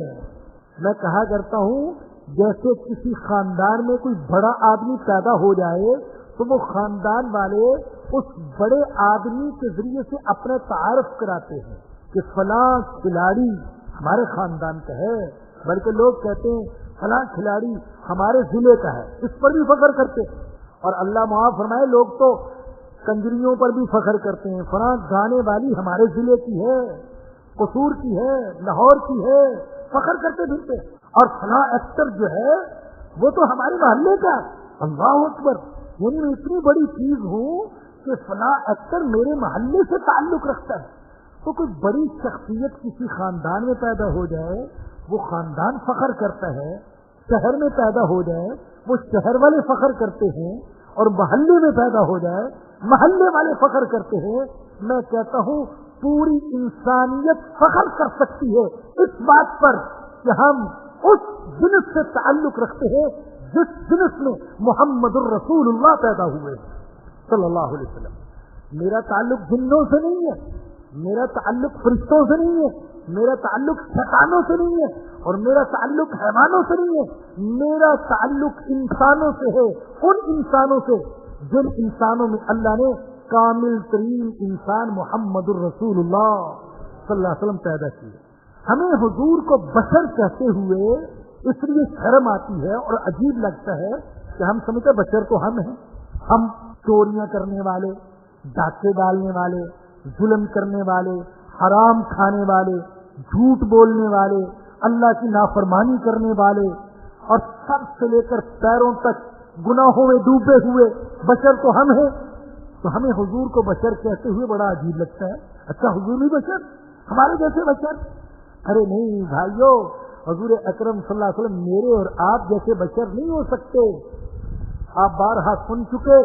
میں کہا کرتا ہوں جیسے کسی خاندان میں کوئی بڑا آدمی پیدا ہو جائے تو وہ خاندان والے اس بڑے آدمی کے ذریعے سے اپنا تعارف کراتے ہیں کہ فلاں کھلاڑی ہمارے خاندان کا ہے، بلکہ لوگ کہتے ہیں فلاں کھلاڑی ہمارے ضلع کا ہے، اس پر بھی فخر کرتے ہیں۔ اور اللہ معاف فرمائے لوگ تو کنجریوں پر بھی فخر کرتے ہیں، فلاں گانے والی ہمارے ضلع کی ہے، قصور کی ہے، لاہور کی ہے، فخر کرتے پھرتے، اور فلاں ایکٹر جو ہے وہ تو ہمارے محلے کا۔ اللہ اکبر، یعنی میں اتنی بڑی چیز ہوں کہ فلاں ایکٹر میرے محلے سے تعلق رکھتا ہے۔ تو کوئی بڑی شخصیت کسی خاندان میں پیدا ہو جائے وہ خاندان فخر کرتا ہے، شہر میں پیدا ہو جائے وہ شہر والے فخر کرتے ہیں، اور محلے میں پیدا ہو جائے محلے والے فخر کرتے ہیں۔ میں کہتا ہوں پوری انسانیت فخر کر سکتی ہے اس بات پر کہ ہم اس جنس سے تعلق رکھتے ہیں جس جنس میں محمد الرسول اللہ پیدا ہوئے صلی اللہ علیہ وسلم۔ میرا تعلق جنوں سے نہیں ہے، میرا تعلق فرشتوں سے نہیں ہے، میرا تعلق شیطانوں سے نہیں ہے اور میرا تعلق حیوانوں سے نہیں ہے، میرا تعلق انسانوں سے ہے، ان انسانوں سے جن انسانوں میں اللہ نے کامل ترین انسان محمد الرسول اللہ صلی اللہ علیہ وسلم پیدا کیے۔ ہمیں حضور کو بشر کہتے ہوئے اس لیے شرم آتی ہے اور عجیب لگتا ہے کہ ہم سمجھتے بشر تو ہم ہیں، ہم چوریاں کرنے والے، ڈاکے ڈالنے والے، ظلم کرنے والے، حرام کھانے والے، جھوٹ بولنے والے، اللہ کی نافرمانی کرنے والے اور سب سے لے کر پیروں تک گناہوں میں ڈوبے ہوئے بشر تو ہم ہیں۔ تو ہمیں حضور کو بشر کہتے ہوئے بڑا عجیب لگتا ہے، اچھا حضور بھی بشر، ہمارے جیسے بشر؟ ارے نہیں بھائیو، حضور اکرم صلی اللہ علیہ وسلم میرے اور آپ جیسے بشر نہیں ہو سکتے۔ آپ بارہا سن چکے،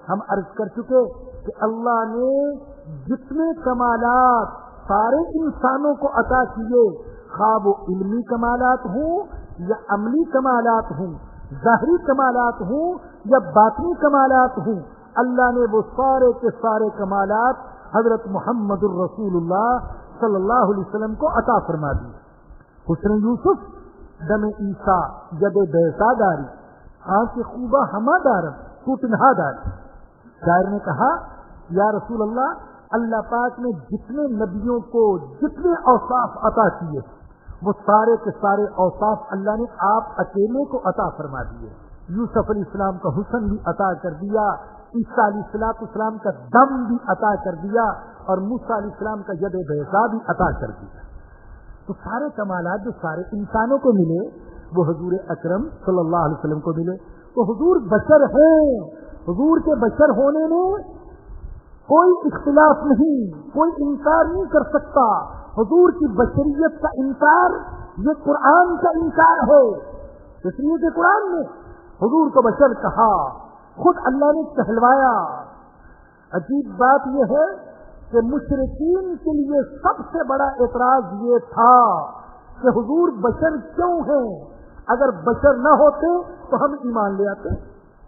ہم عرض کر چکے کہ اللہ نے جتنے کمالات سارے انسانوں کو عطا کیے، خواہ وہ علمی کمالات ہوں یا عملی کمالات ہوں، ظاہری کمالات ہوں یا باطنی کمالات ہوں، اللہ نے وہ سارے کے سارے کمالات حضرت محمد الرسول اللہ صلی اللہ علیہ وسلم کو عطا فرما دی۔ حسن یوسف دم عیسیٰ ید بیسا داری، آنکھ خوبہ ہما دارم تو تنہا داری۔ شاعر نے کہا یا رسول اللہ پاک نے جتنے نبیوں کو جتنے اوصاف عطا کیے وہ سارے کے سارے اوصاف اللہ نے آپ اکیلے کو عطا فرما دیے۔ یوسف علیہ السلام کا حسن بھی عطا کر دیا، عیسیٰ علیہ السلام کا دم بھی عطا کر دیا اور موسیٰ علیہ السلام کا ید بیضا بھی عطا کر دیا۔ تو سارے کمالات جو سارے انسانوں کو ملے وہ حضور اکرم صلی اللہ علیہ وسلم کو ملے۔ تو حضور بشر ہیں، حضور کے بشر ہونے میں کوئی اختلاف نہیں، کوئی انکار نہیں کر سکتا۔ حضور کی بشریت کا انکار یہ قرآن کا انکار ہے، اس لیے کہ قرآن نے حضور کو بشر کہا، خود اللہ نے کہلوایا۔ عجیب بات یہ ہے کہ مشرکین کے لیے سب سے بڑا اعتراض یہ تھا کہ حضور بشر کیوں ہیں، اگر بشر نہ ہوتے تو ہم ایمان لے آتے۔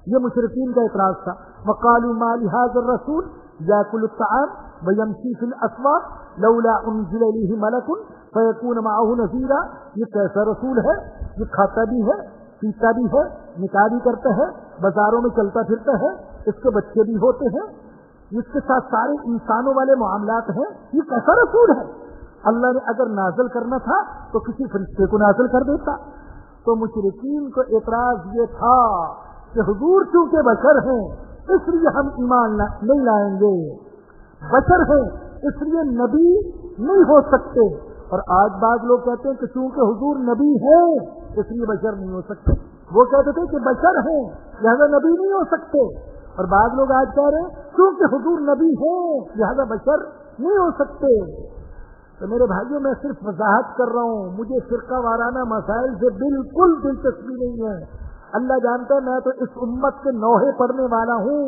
یہ مشرکین کا اعتراض تھا۔ وقالوا ما لهذا الرسول يأكل الطعام ويمشي في الأسواق لولا أنزل إليه ملك فيكون معه نذيرا۔ یہ کیسا رسول ہے، یہ کھاتا بھی ہے، پیتا بھی ہے، نکاح بھی کرتا ہے، بازاروں میں چلتا پھرتا ہے، اس کے بچے بھی ہوتے ہیں، اس کے ساتھ سارے انسانوں والے معاملات ہیں، یہ کیسا رسول ہے؟ اللہ نے اگر نازل کرنا تھا تو کسی فرشتے کو نازل کر دیتا۔ تو مشرکین کو اعتراض یہ تھا کہ حضور چونکہ بشر ہیں اس لیے ہم ایمان نہیں لائیں گے، بشر ہیں اس لیے نبی نہیں ہو سکتے۔ اور آج بعض لوگ کہتے ہیں کہ چونکہ حضور نبی ہیں اس لیے بشر نہیں ہو سکتے۔ وہ کہتے تھے کہ بشر ہیں لہذا نبی نہیں ہو سکتے، اور بعض لوگ آج کہہ رہے ہیں چونکہ حضور نبی ہیں لہذا بشر نہیں ہو سکتے۔ تو میرے بھائیوں میں صرف وضاحت کر رہا ہوں، مجھے فرقہ وارانہ مسائل سے بالکل دلچسپی نہیں ہے۔ اللہ جانتا ہے میں تو اس امت کے نوحے پڑھنے والا ہوں،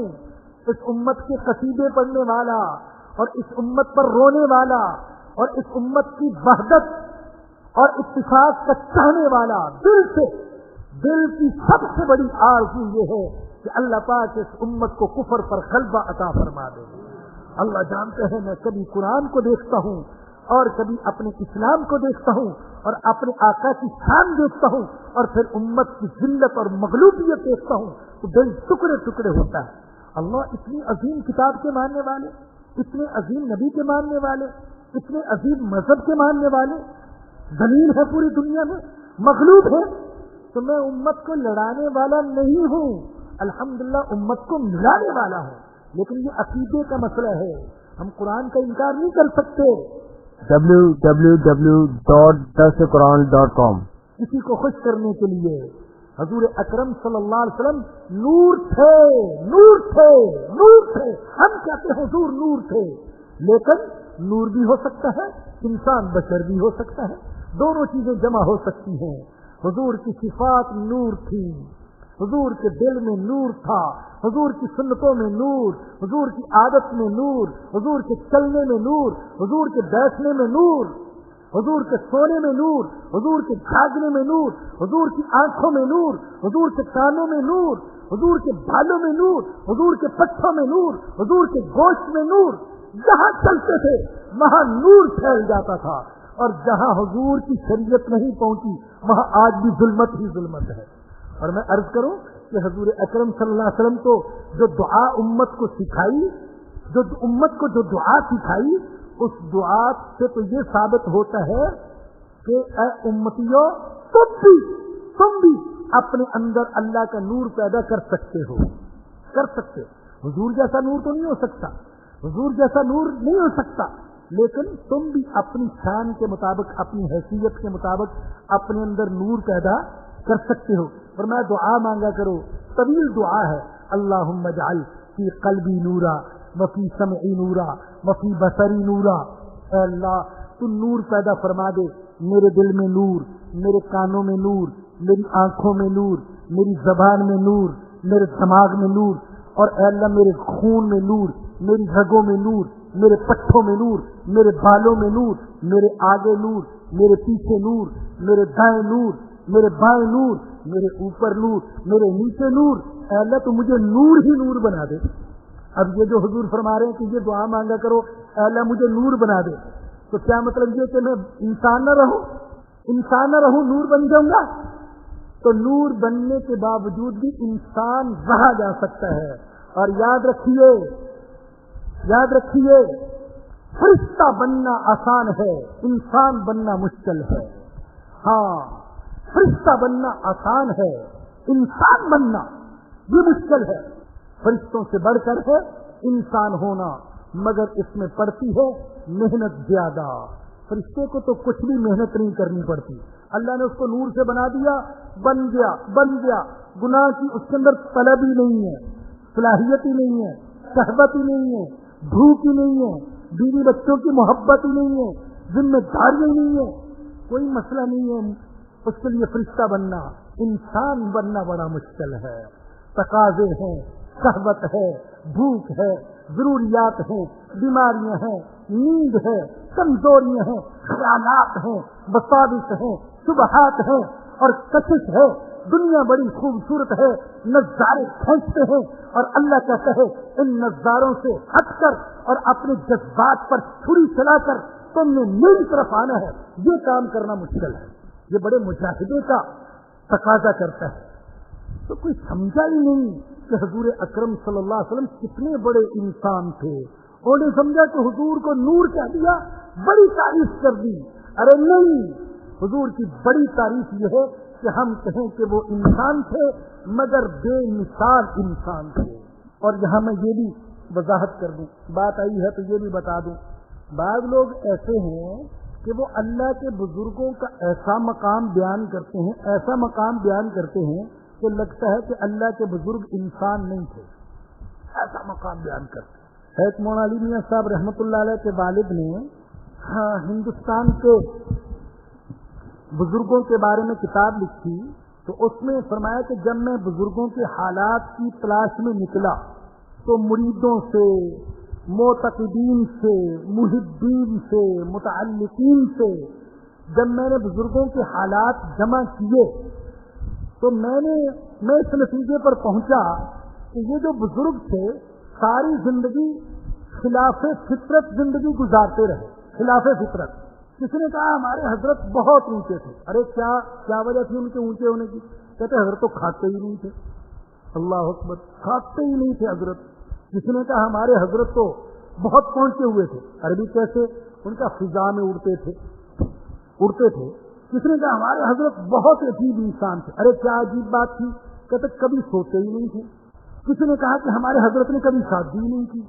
اس امت کے قصیدے پڑھنے والا اور اس امت پر رونے والا اور اس امت کی وحدت اور اتفاق کا چاہنے والا، دل کی سب سے بڑی آرزو یہ ہے کہ اللہ پاک اس امت کو کفر پر غلبہ عطا فرما دے۔ اللہ جانتے ہیں میں کبھی قرآن کو دیکھتا ہوں اور کبھی اپنے اسلام کو دیکھتا ہوں اور اپنے آقا کی شان دیکھتا ہوں اور پھر امت کی ذلت اور مغلوبیت دیکھتا ہوں تو دل ٹکڑے ٹکڑے ہوتا ہے۔ اللہ اتنی عظیم کتاب کے ماننے والے، اتنے عظیم نبی کے ماننے والے، اتنے عظیم مذہب کے ماننے والے ذلیل ہے پوری دنیا میں، مغلوب ہے، تو میں امت کو لڑانے والا نہیں ہوں، الحمدللہ امت کو ملانے والا ہوں۔ لیکن یہ عقیدے کا مسئلہ ہے، ہم قرآن کا انکار نہیں کر سکتے۔ www.darsequran.com کسی کو خوش کرنے کے لیے حضور اکرم صلی اللہ علیہ وسلم نور تھے، نور تھے، نور تھے۔ ہم کہتے ہیں حضور نور تھے، لیکن نور بھی ہو سکتا ہے، انسان بشر بھی ہو سکتا ہے، دونوں چیزیں جمع ہو سکتی ہیں۔ حضور کی صفات نور تھی، حضور کے دل میں نور تھا، حضور کی سنتوں میں نور، حضور کی عادت میں نور، حضور کے چلنے میں نور، حضور کے بیٹھنے میں نور، حضور کے سونے میں نور، حضور کے جاگنے میں نور، حضور کی آنکھوں میں نور، حضور کے کانوں میں نور، حضور کے بالوں میں نور، حضور کے پٹھوں میں نور، حضور کے گوشت میں نور۔ جہاں چلتے تھے وہاں نور پھیل جاتا تھا۔ اور جہاں حضور کی شریعت نہیں پہنچی وہاں آج بھی ظلمت ہی ظلمت ہے. اور میں عرض کروں کہ حضور اکرم صلی اللہ علیہ وسلم تو جو دعا امت کو سکھائی، جو امت کو جو دعا سکھائی، اس دعا سے تو یہ ثابت ہوتا ہے کہ اے امتیوں تم بھی اپنے اندر اللہ کا نور پیدا کر سکتے ہو. حضور جیسا نور تو نہیں ہو سکتا، حضور جیسا نور نہیں ہو سکتا، لیکن تم بھی اپنی شان کے مطابق، اپنی حیثیت کے مطابق اپنے اندر نور پیدا کر سکتے ہو. اور میں دعا مانگا کرو، طویل دعا ہے. اللہم اجعل فی قلبی نورا وفی سمعی نورا وفی بصری نورا. اے اللہ تو نور پیدا فرما دے، میرے دل میں نور، میرے کانوں میں نور، میری آنکھوں میں نور، میری زبان میں نور، میرے دماغ میں نور، اور اے اللہ میرے خون میں نور، میری رگوں میں نور، میرے پٹھوں میں نور، میرے بالوں میں نور، میرے آگے نور، میرے پیچھے نور، میرے دائیں نور، میرے بائیں نور، میرے اوپر نور، میرے نیچے نور. اے اللہ تو مجھے نور ہی نور بنا دے. اب یہ جو حضور فرما رہے ہیں کہ یہ دعا مانگا کرو اے اللہ مجھے نور بنا دے، تو کیا مطلب یہ کہ میں انسان نہ رہوں نور بن جاؤں گا؟ تو نور بننے کے باوجود بھی انسان رہا جا سکتا ہے. اور یاد رکھیے فرشتہ بننا آسان ہے، انسان بننا مشکل ہے. ہاں، فرشتہ بننا آسان ہے، انسان بننا یہ مشکل ہے. فرشتوں سے بڑھ کر ہے انسان ہونا، مگر اس میں پڑتی ہے محنت زیادہ. فرشتے کو تو کچھ بھی محنت نہیں کرنی پڑتی. اللہ نے اس کو نور سے بنا دیا، بن گیا. گناہ کی اس کے اندر طلب ہی نہیں ہے، صلاحیت ہی نہیں ہے، صحبت ہی نہیں ہے، بھوک ہی نہیں ہے، بیوی بچوں کی محبت ہی نہیں ہے، ذمہ داریاں ہی نہیں ہے، کوئی مسئلہ نہیں ہے. اس کے لیے فرشتہ بننا، انسان بننا بڑا مشکل ہے. تقاضے ہیں، صحبت ہے، بھوک ہے، ضروریات ہیں، بیماریاں ہیں، نیند ہے، کمزوریاں ہیں، خیالات ہیں، بساوس ہیں، شبہات ہیں اور کشش ہے. دنیا بڑی خوبصورت ہے، نظارے کھینچتے ہیں، اور اللہ کہتا ہے ان نظاروں سے ہٹ کر اور اپنے جذبات پر چھری چلا کر تم نے میری طرف آنا ہے. یہ کام کرنا مشکل ہے، یہ بڑے مجاہدے کا تقاضا کرتا ہے. تو کوئی سمجھا ہی نہیں کہ حضور اکرم صلی اللہ علیہ وسلم کتنے بڑے انسان تھے. انہوں نے سمجھا کہ حضور کو نور کہہ دیا، بڑی تعریف کر دی. ارے نہیں، حضور کی بڑی تعریف یہ ہے کہ ہم کہیں کہ وہ انسان تھے مگر بے مثال انسان تھے. اور یہاں میں یہ بھی وضاحت کر دوں، بات آئی ہے تو یہ بھی بتا دوں. بعض لوگ ایسے ہیں کہ وہ اللہ کے بزرگوں کا ایسا مقام بیان کرتے ہیں کہ لگتا ہے کہ اللہ کے بزرگ انسان نہیں تھے، ایسا مقام بیان کرتے ہیں. ایک مولانا علی میاں صاحب رحمۃ اللہ علیہ کے والد نے ہندوستان کے بزرگوں کے بارے میں کتاب لکھی، تو اس میں فرمایا کہ جب میں بزرگوں کے حالات کی تلاش میں نکلا تو مریدوں سے، معتقدین سے، محبین سے، متعلقین سے جب میں نے بزرگوں کے حالات جمع کیے تو میں اس نتیجے پر پہنچا کہ یہ جو بزرگ تھے ساری زندگی خلاف فطرت زندگی گزارتے رہے. خلاف فطرت. کسی نے کہا ہمارے حضرت بہت اونچے تھے. ارے کیا وجہ تھی ان کے اونچے ہونے کی؟ کہتے حضرت تو کھاتے ہی نہیں تھے. اللہ اکبر، کھاتے ہی نہیں تھے حضرت. کسی نے کہا ہمارے حضرت تو بہت پہنچے ہوئے تھے. عربی کیسے؟ ان کا فضا میں اڑتے تھے. کسی نے کہا ہمارے حضرت بہت عجیب انسان تھے. ارے کیا عجیب بات تھی؟ کہتے کبھی سوتے ہی نہیں تھے. کسی نے کہا کہ ہمارے حضرت نے کبھی شادی نہیں کی،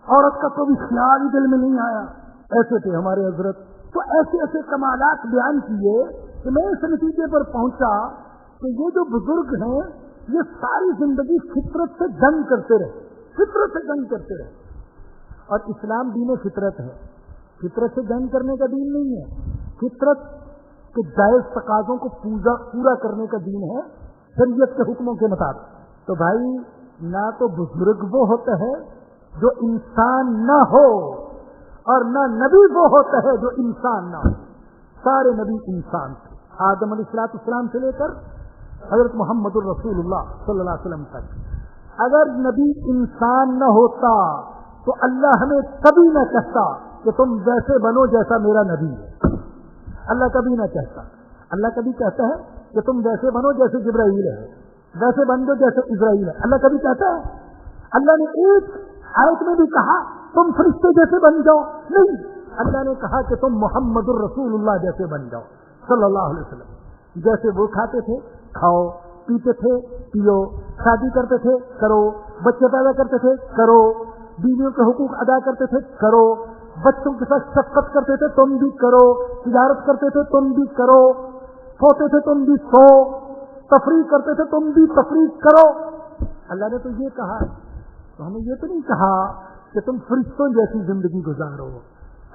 عورت کا کبھی خیال ہی دل میں نہیں آیا. ایسے تھے ہمارے حضرت. تو ایسے کمالات بیان کیے کہ میں اس نتیجے پر پہنچا کہ یہ جو بزرگ ہیں یہ ساری زندگی فطرت سے جنگ کرتے رہے. اور اسلام دین فطرت ہے. فطرت سے جنگ کرنے کا دین نہیں ہے، فطرت کے جائز تقاضوں کو پورا کرنے کا دین ہے شریعت کے حکموں کے مطابق. تو بھائی نہ تو بزرگ وہ ہوتا ہے جو انسان نہ ہو، اور نہ نبی وہ ہوتا ہے جو انسان نہ ہو. سارے نبی انسان تھے، آدم علیہ السلام سے لے کر حضرت محمد الرسول اللہ صلی اللہ علیہ وسلم تک. اگر نبی انسان نہ ہوتا تو اللہ ہمیں کبھی نہ کہتا کہ تم ویسے بنو جیسا میرا نبی ہے. اللہ کبھی نہ کہتا. اللہ کبھی کہتا ہے کہ تم ویسے بنو جیسے جبرائیل ہے, ویسے بن جاؤ جیسے اسرائیل ہے. اللہ کبھی کہتا ہے؟ اللہ نے ایک آیت میں بھی کہا تم فرشتے جیسے بن جاؤ, نہیں. اللہ نے کہا کہ تم محمد الرسول اللہ جیسے بن جاؤ صلی اللہ علیہ وسلم. جیسے وہ کھاتے تھے کھاؤ, پیتے تھے پیو, شادی کرتے تھے کرو, بچے پیدا کرتے تھے کرو, بیویوں کے حقوق ادا کرتے تھے کرو, بچوں کے ساتھ شفقت کرتے تھے تم بھی کرو, تجارت کرتے تھے تم بھی کرو, سوتے تھے تم بھی سو, تفریح کرتے تھے تم بھی تفریح کرو. اللہ نے تو یہ کہا, تو ہمیں یہ تو نہیں کہا کہ تم فرشتوں جیسی زندگی گزارو.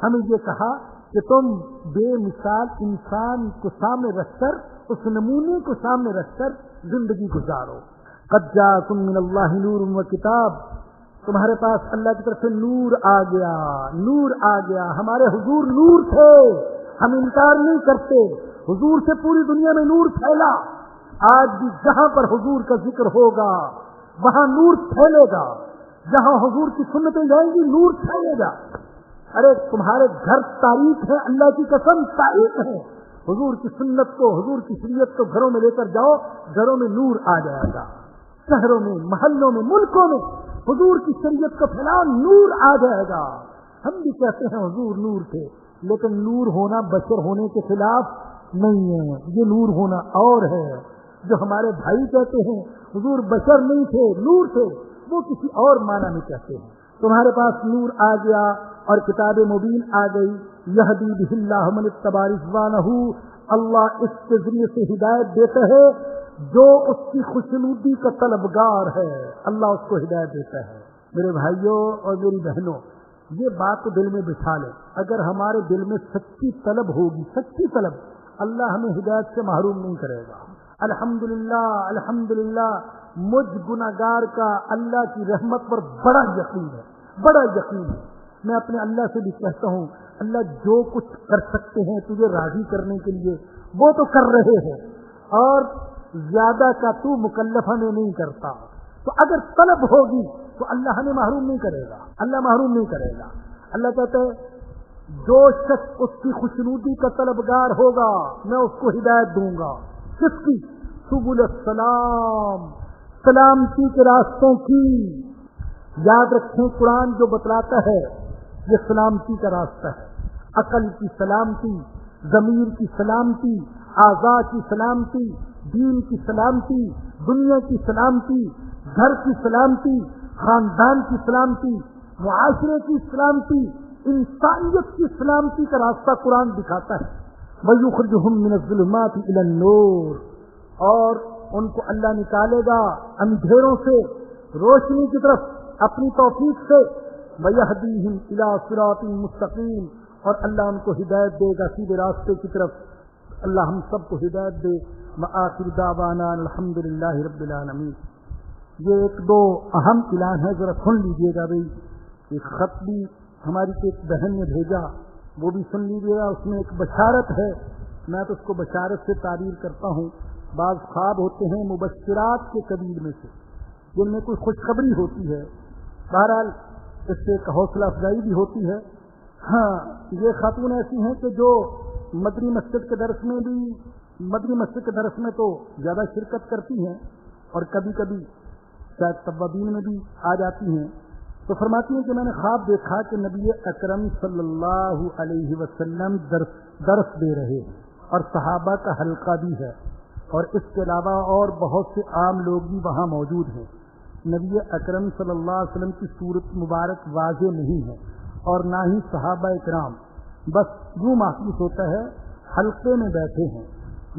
ہمیں یہ کہا کہ تم بے مثال انسان کو سامنے رکھ کر, اس نمونے کو سامنے رکھ کر زندگی گزارو. قد جاءکم من اللہ نور و کتاب, تمہارے پاس اللہ کی طرف سے نور آ گیا, نور آ گیا. ہمارے حضور نور تھے, ہم انکار نہیں کرتے. حضور سے پوری دنیا میں نور پھیلا. آج بھی جہاں پر حضور کا ذکر ہوگا وہاں نور پھیلے گا. جہاں حضور کی سنتیں جائیں گی نور پھیلے گا. ارے تمہارے گھر تاریخ ہے, اللہ کی قسم تاریخ ہے. حضور کی سنت کو, حضور کی شریعت کو گھروں میں لے کر جاؤ, گھروں میں نور آ جائے گا. شہروں میں, محلوں میں, ملکوں میں حضور کی شریعت کو پھیلاؤ, نور آ جائے گا. ہم بھی کہتے ہیں حضور نور تھے, لیکن نور ہونا بشر ہونے کے خلاف نہیں ہے. یہ نور ہونا اور ہے. جو ہمارے بھائی کہتے ہیں حضور بشر نہیں تھے نور تھے, وہ کسی اور معنی میں کہتے ہیں. تمہارے پاس نور آ گیا اور کتاب مبین آ گئی. یہدی بہ اللہ من اتبع رضوانہ, اللہ اس کے ذریعے سے ہدایت دیتا ہے جو اس کی خوشنودی کا طلبگار ہے. اللہ اس کو ہدایت دیتا ہے. میرے بھائیوں اور میری بہنوں, یہ بات تو دل میں بٹھا لیں. اگر ہمارے دل میں سچی طلب ہوگی, سچی طلب, اللہ ہمیں ہدایت سے محروم نہیں کرے گا. الحمدللہ الحمدللہ, مجھ گناہگار کا اللہ کی رحمت پر بڑا یقین ہے, بڑا یقین ہے. میں اپنے اللہ سے بھی کہتا ہوں, اللہ جو کچھ کر سکتے ہیں تجھے راضی کرنے کے لیے وہ تو کر رہے ہیں, اور زیادہ کا تو مکلف ہمیں نہیں کرتا. تو اگر طلب ہوگی تو اللہ ہمیں محروم نہیں کرے گا, اللہ محروم نہیں کرے گا. اللہ کہتا ہے جو شخص اس کی خوشنودی کا طلبگار ہوگا میں اس کو ہدایت دوں گا. کس کی؟ سبل السلام, سلامتی کے راستوں کی. یاد رکھیں قرآن جو بتلاتا ہے یہ سلامتی کا راستہ ہے. عقل کی سلامتی, ضمیر کی سلامتی, اعضاء کی سلامتی, دین کی سلامتی, دنیا کی سلامتی, گھر کی سلامتی, خاندان کی سلامتی, معاشرے کی سلامتی, انسانیت کی سلامتی کا راستہ قرآن دکھاتا ہے. وَيُخْرِجُهُم مِّنَ الظُّلُمَاتِ إِلَى النُّورِ, اور ان کو اللہ نکالے گا اندھیروں سے روشنی کی طرف اپنی توفیق سے. وَيَهْدِيهِمْ إِلَى صِرَاطٍ مُسْتَقِيمٍ, اور اللہ ان کو ہدایت دے گا سیدھے راستے کی طرف. اللہ ہم سب کو ہدایت دے. وآخر دعوانا الحمدللہ رب العالمین. یہ ایک دو اہم اعلان ہے, ذرا سن لیجئے گا بھائی. ایک خط بھی ہماری ایک بہن نے بھیجا, وہ بھی سن لیجیے گا. اس میں ایک بشارت ہے, میں تو اس کو بشارت سے تعبیر کرتا ہوں. بعض خواب ہوتے ہیں مبشرات کے قبیل میں سے, جن میں کوئی خوشخبری ہوتی ہے. بہرحال اس سے ایک حوصلہ افزائی بھی ہوتی ہے. ہاں, یہ خاتون ایسی ہیں کہ جو مدنی مسجد کے درس میں بھی, مدنی مسجد کے درس میں تو زیادہ شرکت کرتی ہیں, اور کبھی کبھی شاید طوابین میں بھی آ جاتی ہیں. تو فرماتی ہیں کہ میں نے خواب دیکھا کہ نبی اکرم صلی اللہ علیہ وسلم درس دے رہے ہیں, اور صحابہ کا حلقہ بھی ہے, اور اس کے علاوہ اور بہت سے عام لوگ بھی وہاں موجود ہیں. نبی اکرم صلی اللہ علیہ وسلم کی صورت مبارک واضح نہیں ہے, اور نہ ہی صحابہ اکرام. بس یوں محسوس ہوتا ہے حلقے میں بیٹھے ہیں,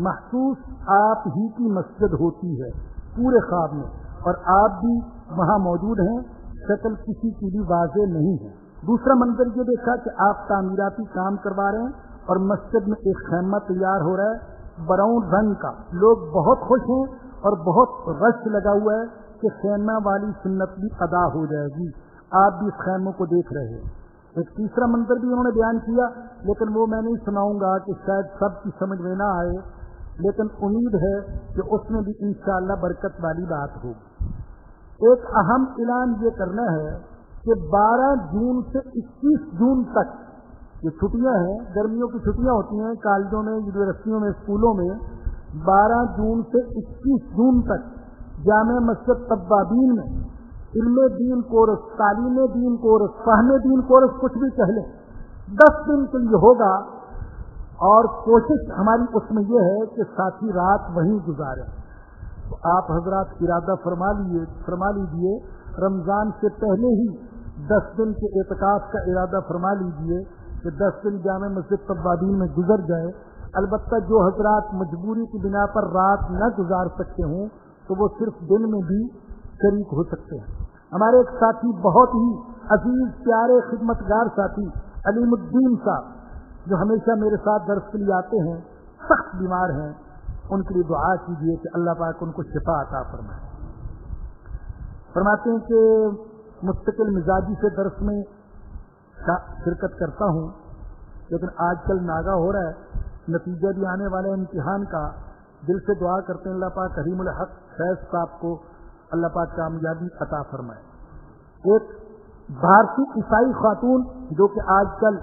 محسوس آپ ہی کی مسجد ہوتی ہے پورے خواب میں, اور آپ بھی وہاں موجود ہیں. شکل کسی کی بھی واضح نہیں ہے. دوسرا منظر یہ دیکھا کہ آپ تعمیراتی کام کروا رہے ہیں, اور مسجد میں ایک خیمہ تیار ہو رہا ہے براؤن رنگ کا. لوگ بہت خوش ہیں اور بہت رش لگا ہوا ہے کہ خیمہ والی سنت بھی ادا ہو جائے گی. آپ بھی اس خیموں کو دیکھ رہے ہیں. ایک تیسرا منظر بھی انہوں نے بیان کیا, لیکن وہ میں نہیں سناؤں گا کہ شاید سب کی سمجھ میں نہ آئے, لیکن امید ہے کہ اس میں بھی انشاءاللہ برکت والی بات ہوگی. ایک اہم اعلان یہ کرنا ہے کہ 12 جون سے 21 جون تک یہ چھٹیاں ہیں، گرمیوں کی چھٹیاں ہوتی ہیں کالجوں میں، یونیورسٹیوں میں، اسکولوں میں 12 جون سے 21 جون تک جامع مسجد طبابین میں علم دین کورس، تعلیم دین کورس، فہم دین کورس، کچھ بھی کہہ لیں، 10 دن کے لیے ہوگا، اور کوشش ہماری اس میں یہ ہے کہ ساتھی رات وہیں گزاریں۔ تو آپ حضرات ارادہ فرما لیجئے رمضان سے پہلے ہی 10 دن کے اعتکاف کا ارادہ فرما لیجئے کہ 10 دن جامع مسجد طبابین میں گزر جائے۔ البتہ جو حضرات مجبوری کی بنا پر رات نہ گزار سکتے ہوں تو وہ صرف دن میں بھی شریک ہو سکتے ہیں۔ ہمارے ایک ساتھی، بہت ہی عزیز پیارے خدمتگار ساتھی علیم الدین صاحب، جو ہمیشہ میرے ساتھ درس کے لیے آتے ہیں، سخت بیمار ہیں، ان کے لیے دعا کیجیے کہ اللہ پاک ان کو شفا عطا فرمائے۔ فرماتے ہیں کہ مستقل مزاجی سے درس میں شرکت کرتا ہوں، لیکن آج کل ناگا ہو رہا ہے، نتیجہ بھی آنے والے امتحان کا، دل سے دعا کرتے ہیں اللہ پاک کریم الحق فیض صاحب کو اللہ پاک کامیابی عطا فرمائے۔ ایک بھارتی عیسائی خاتون جو کہ آج کل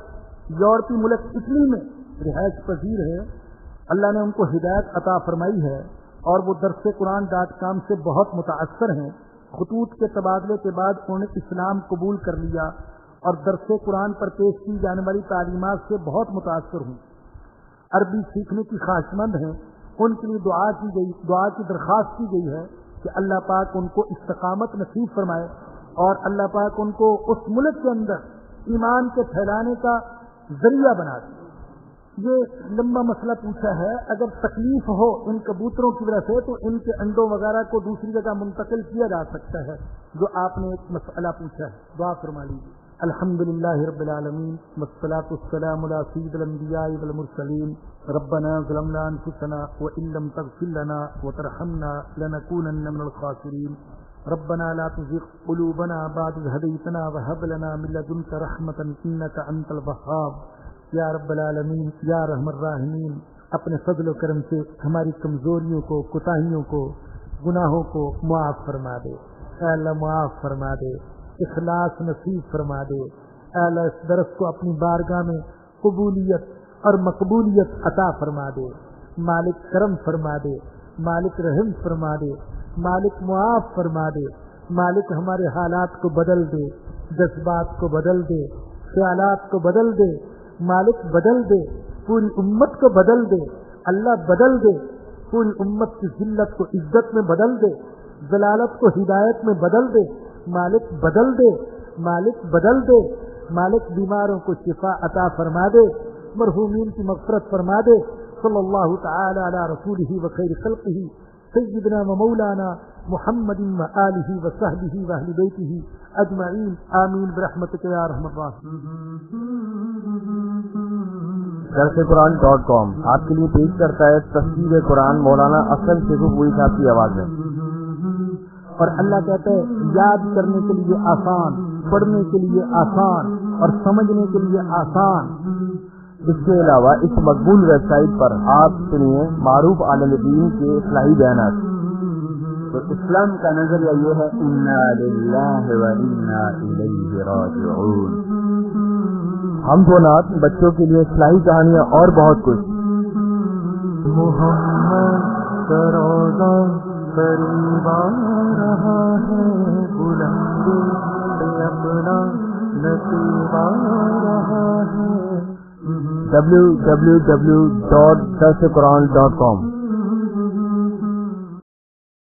یورپی ملک اٹلی میں رہائش پذیر ہے، اللہ نے ان کو ہدایت عطا فرمائی ہے، اور وہ درس قرآن.com سے بہت متاثر ہیں۔ خطوط کے تبادلے کے بعد انہوں نے اسلام قبول کر لیا اور درس قرآن پر پیش کی جانے والی تعلیمات سے بہت متاثر ہوں۔ عربی سیکھنے کی خواہشمند ہیں، ان کے لیے دعا کی درخواست کی گئی ہے کہ اللہ پاک ان کو استقامت نصیب فرمائے، اور اللہ پاک ان کو اس ملک کے اندر ایمان کے پھیلانے کا ذریعہ بنا دے۔ یہ لمبا مسئلہ پوچھا ہے، اگر تکلیف ہو ان کبوتروں کی وجہ سے تو ان کے انڈوں وغیرہ کو دوسری جگہ منتقل کیا جا سکتا ہے، جو آپ نے ایک مسئلہ پوچھا ہے۔ دعا فرما لیجیے۔ الحمدللہ رب العالمین والصلاة والسلام علی سید الانبیاء والمرسلین، ربنا ظلمنا انفسنا وان لم تغفر لنا وترحمنا لنکونن من الخاسرین، ربنا لا تزغ قلوبنا بعد إذ هديتنا وهب لنا من لدنك رحمة إنك أنت الوهاب۔ یا رب العالمین، یا رحم الراحمین، اپنے فضل و کرم سے ہماری کمزوریوں کو، کوتاہیوں کو، گناہوں کو معاف فرما دے۔ اے اللہ معاف فرما دے، اخلاص نصیب فرما دے۔ اے اللہ اس درس کو اپنی بارگاہ میں قبولیت اور مقبولیت عطا فرما دے۔ مالک کرم فرما دے، مالک رحم فرما دے، مالک معاف فرما دے، مالک ہمارے حالات کو بدل دے، جذبات کو بدل دے، خیالات کو بدل دے، مالک بدل دے، پوری امت کو بدل دے، اللہ بدل دے، پوری امت کی ذلت کو عزت میں بدل دے، ضلالت کو ہدایت میں بدل دے، مالک بدل دے، مالک بدل دے، مالک بیماروں کو شفا عطا فرما دے، مرحومین کی مغفرت فرما دے۔ صلی اللہ تعالی علی رسولہ و خیر خلقہ سیدنا و مولانا محمد و آلہ و صحبہ و اہل بیتہ اجمعین، آمین برحمتک یا ارحم الراحمین۔ درس قرآن.com آپ کے لیے پیش کرتا ہے تفسیر قرآن مولانا اسلم شیخ پوری صاحب کی آواز میں۔ اور اللہ کہتا ہے یاد کرنے کے لیے آسان، پڑھنے کے لیے آسان، اور سمجھنے کے لیے آسان۔ اس کے علاوہ اس مقبول ویب سائٹ پر آپ سنیے معروف عالم دین کے اصلاحی بیانات۔ تو اسلام کا نظریہ یہ ہے انا للہ و انا الیہ راجعون۔ ہم دو نعت، بچوں کے لیے اصلاحی کہانیاں اور بہت کچھ۔ محمد کا روضہ قریب آ رہا ہے، بلندی سے اپنا نصیب آ رہا ہے۔ www.darsequran.com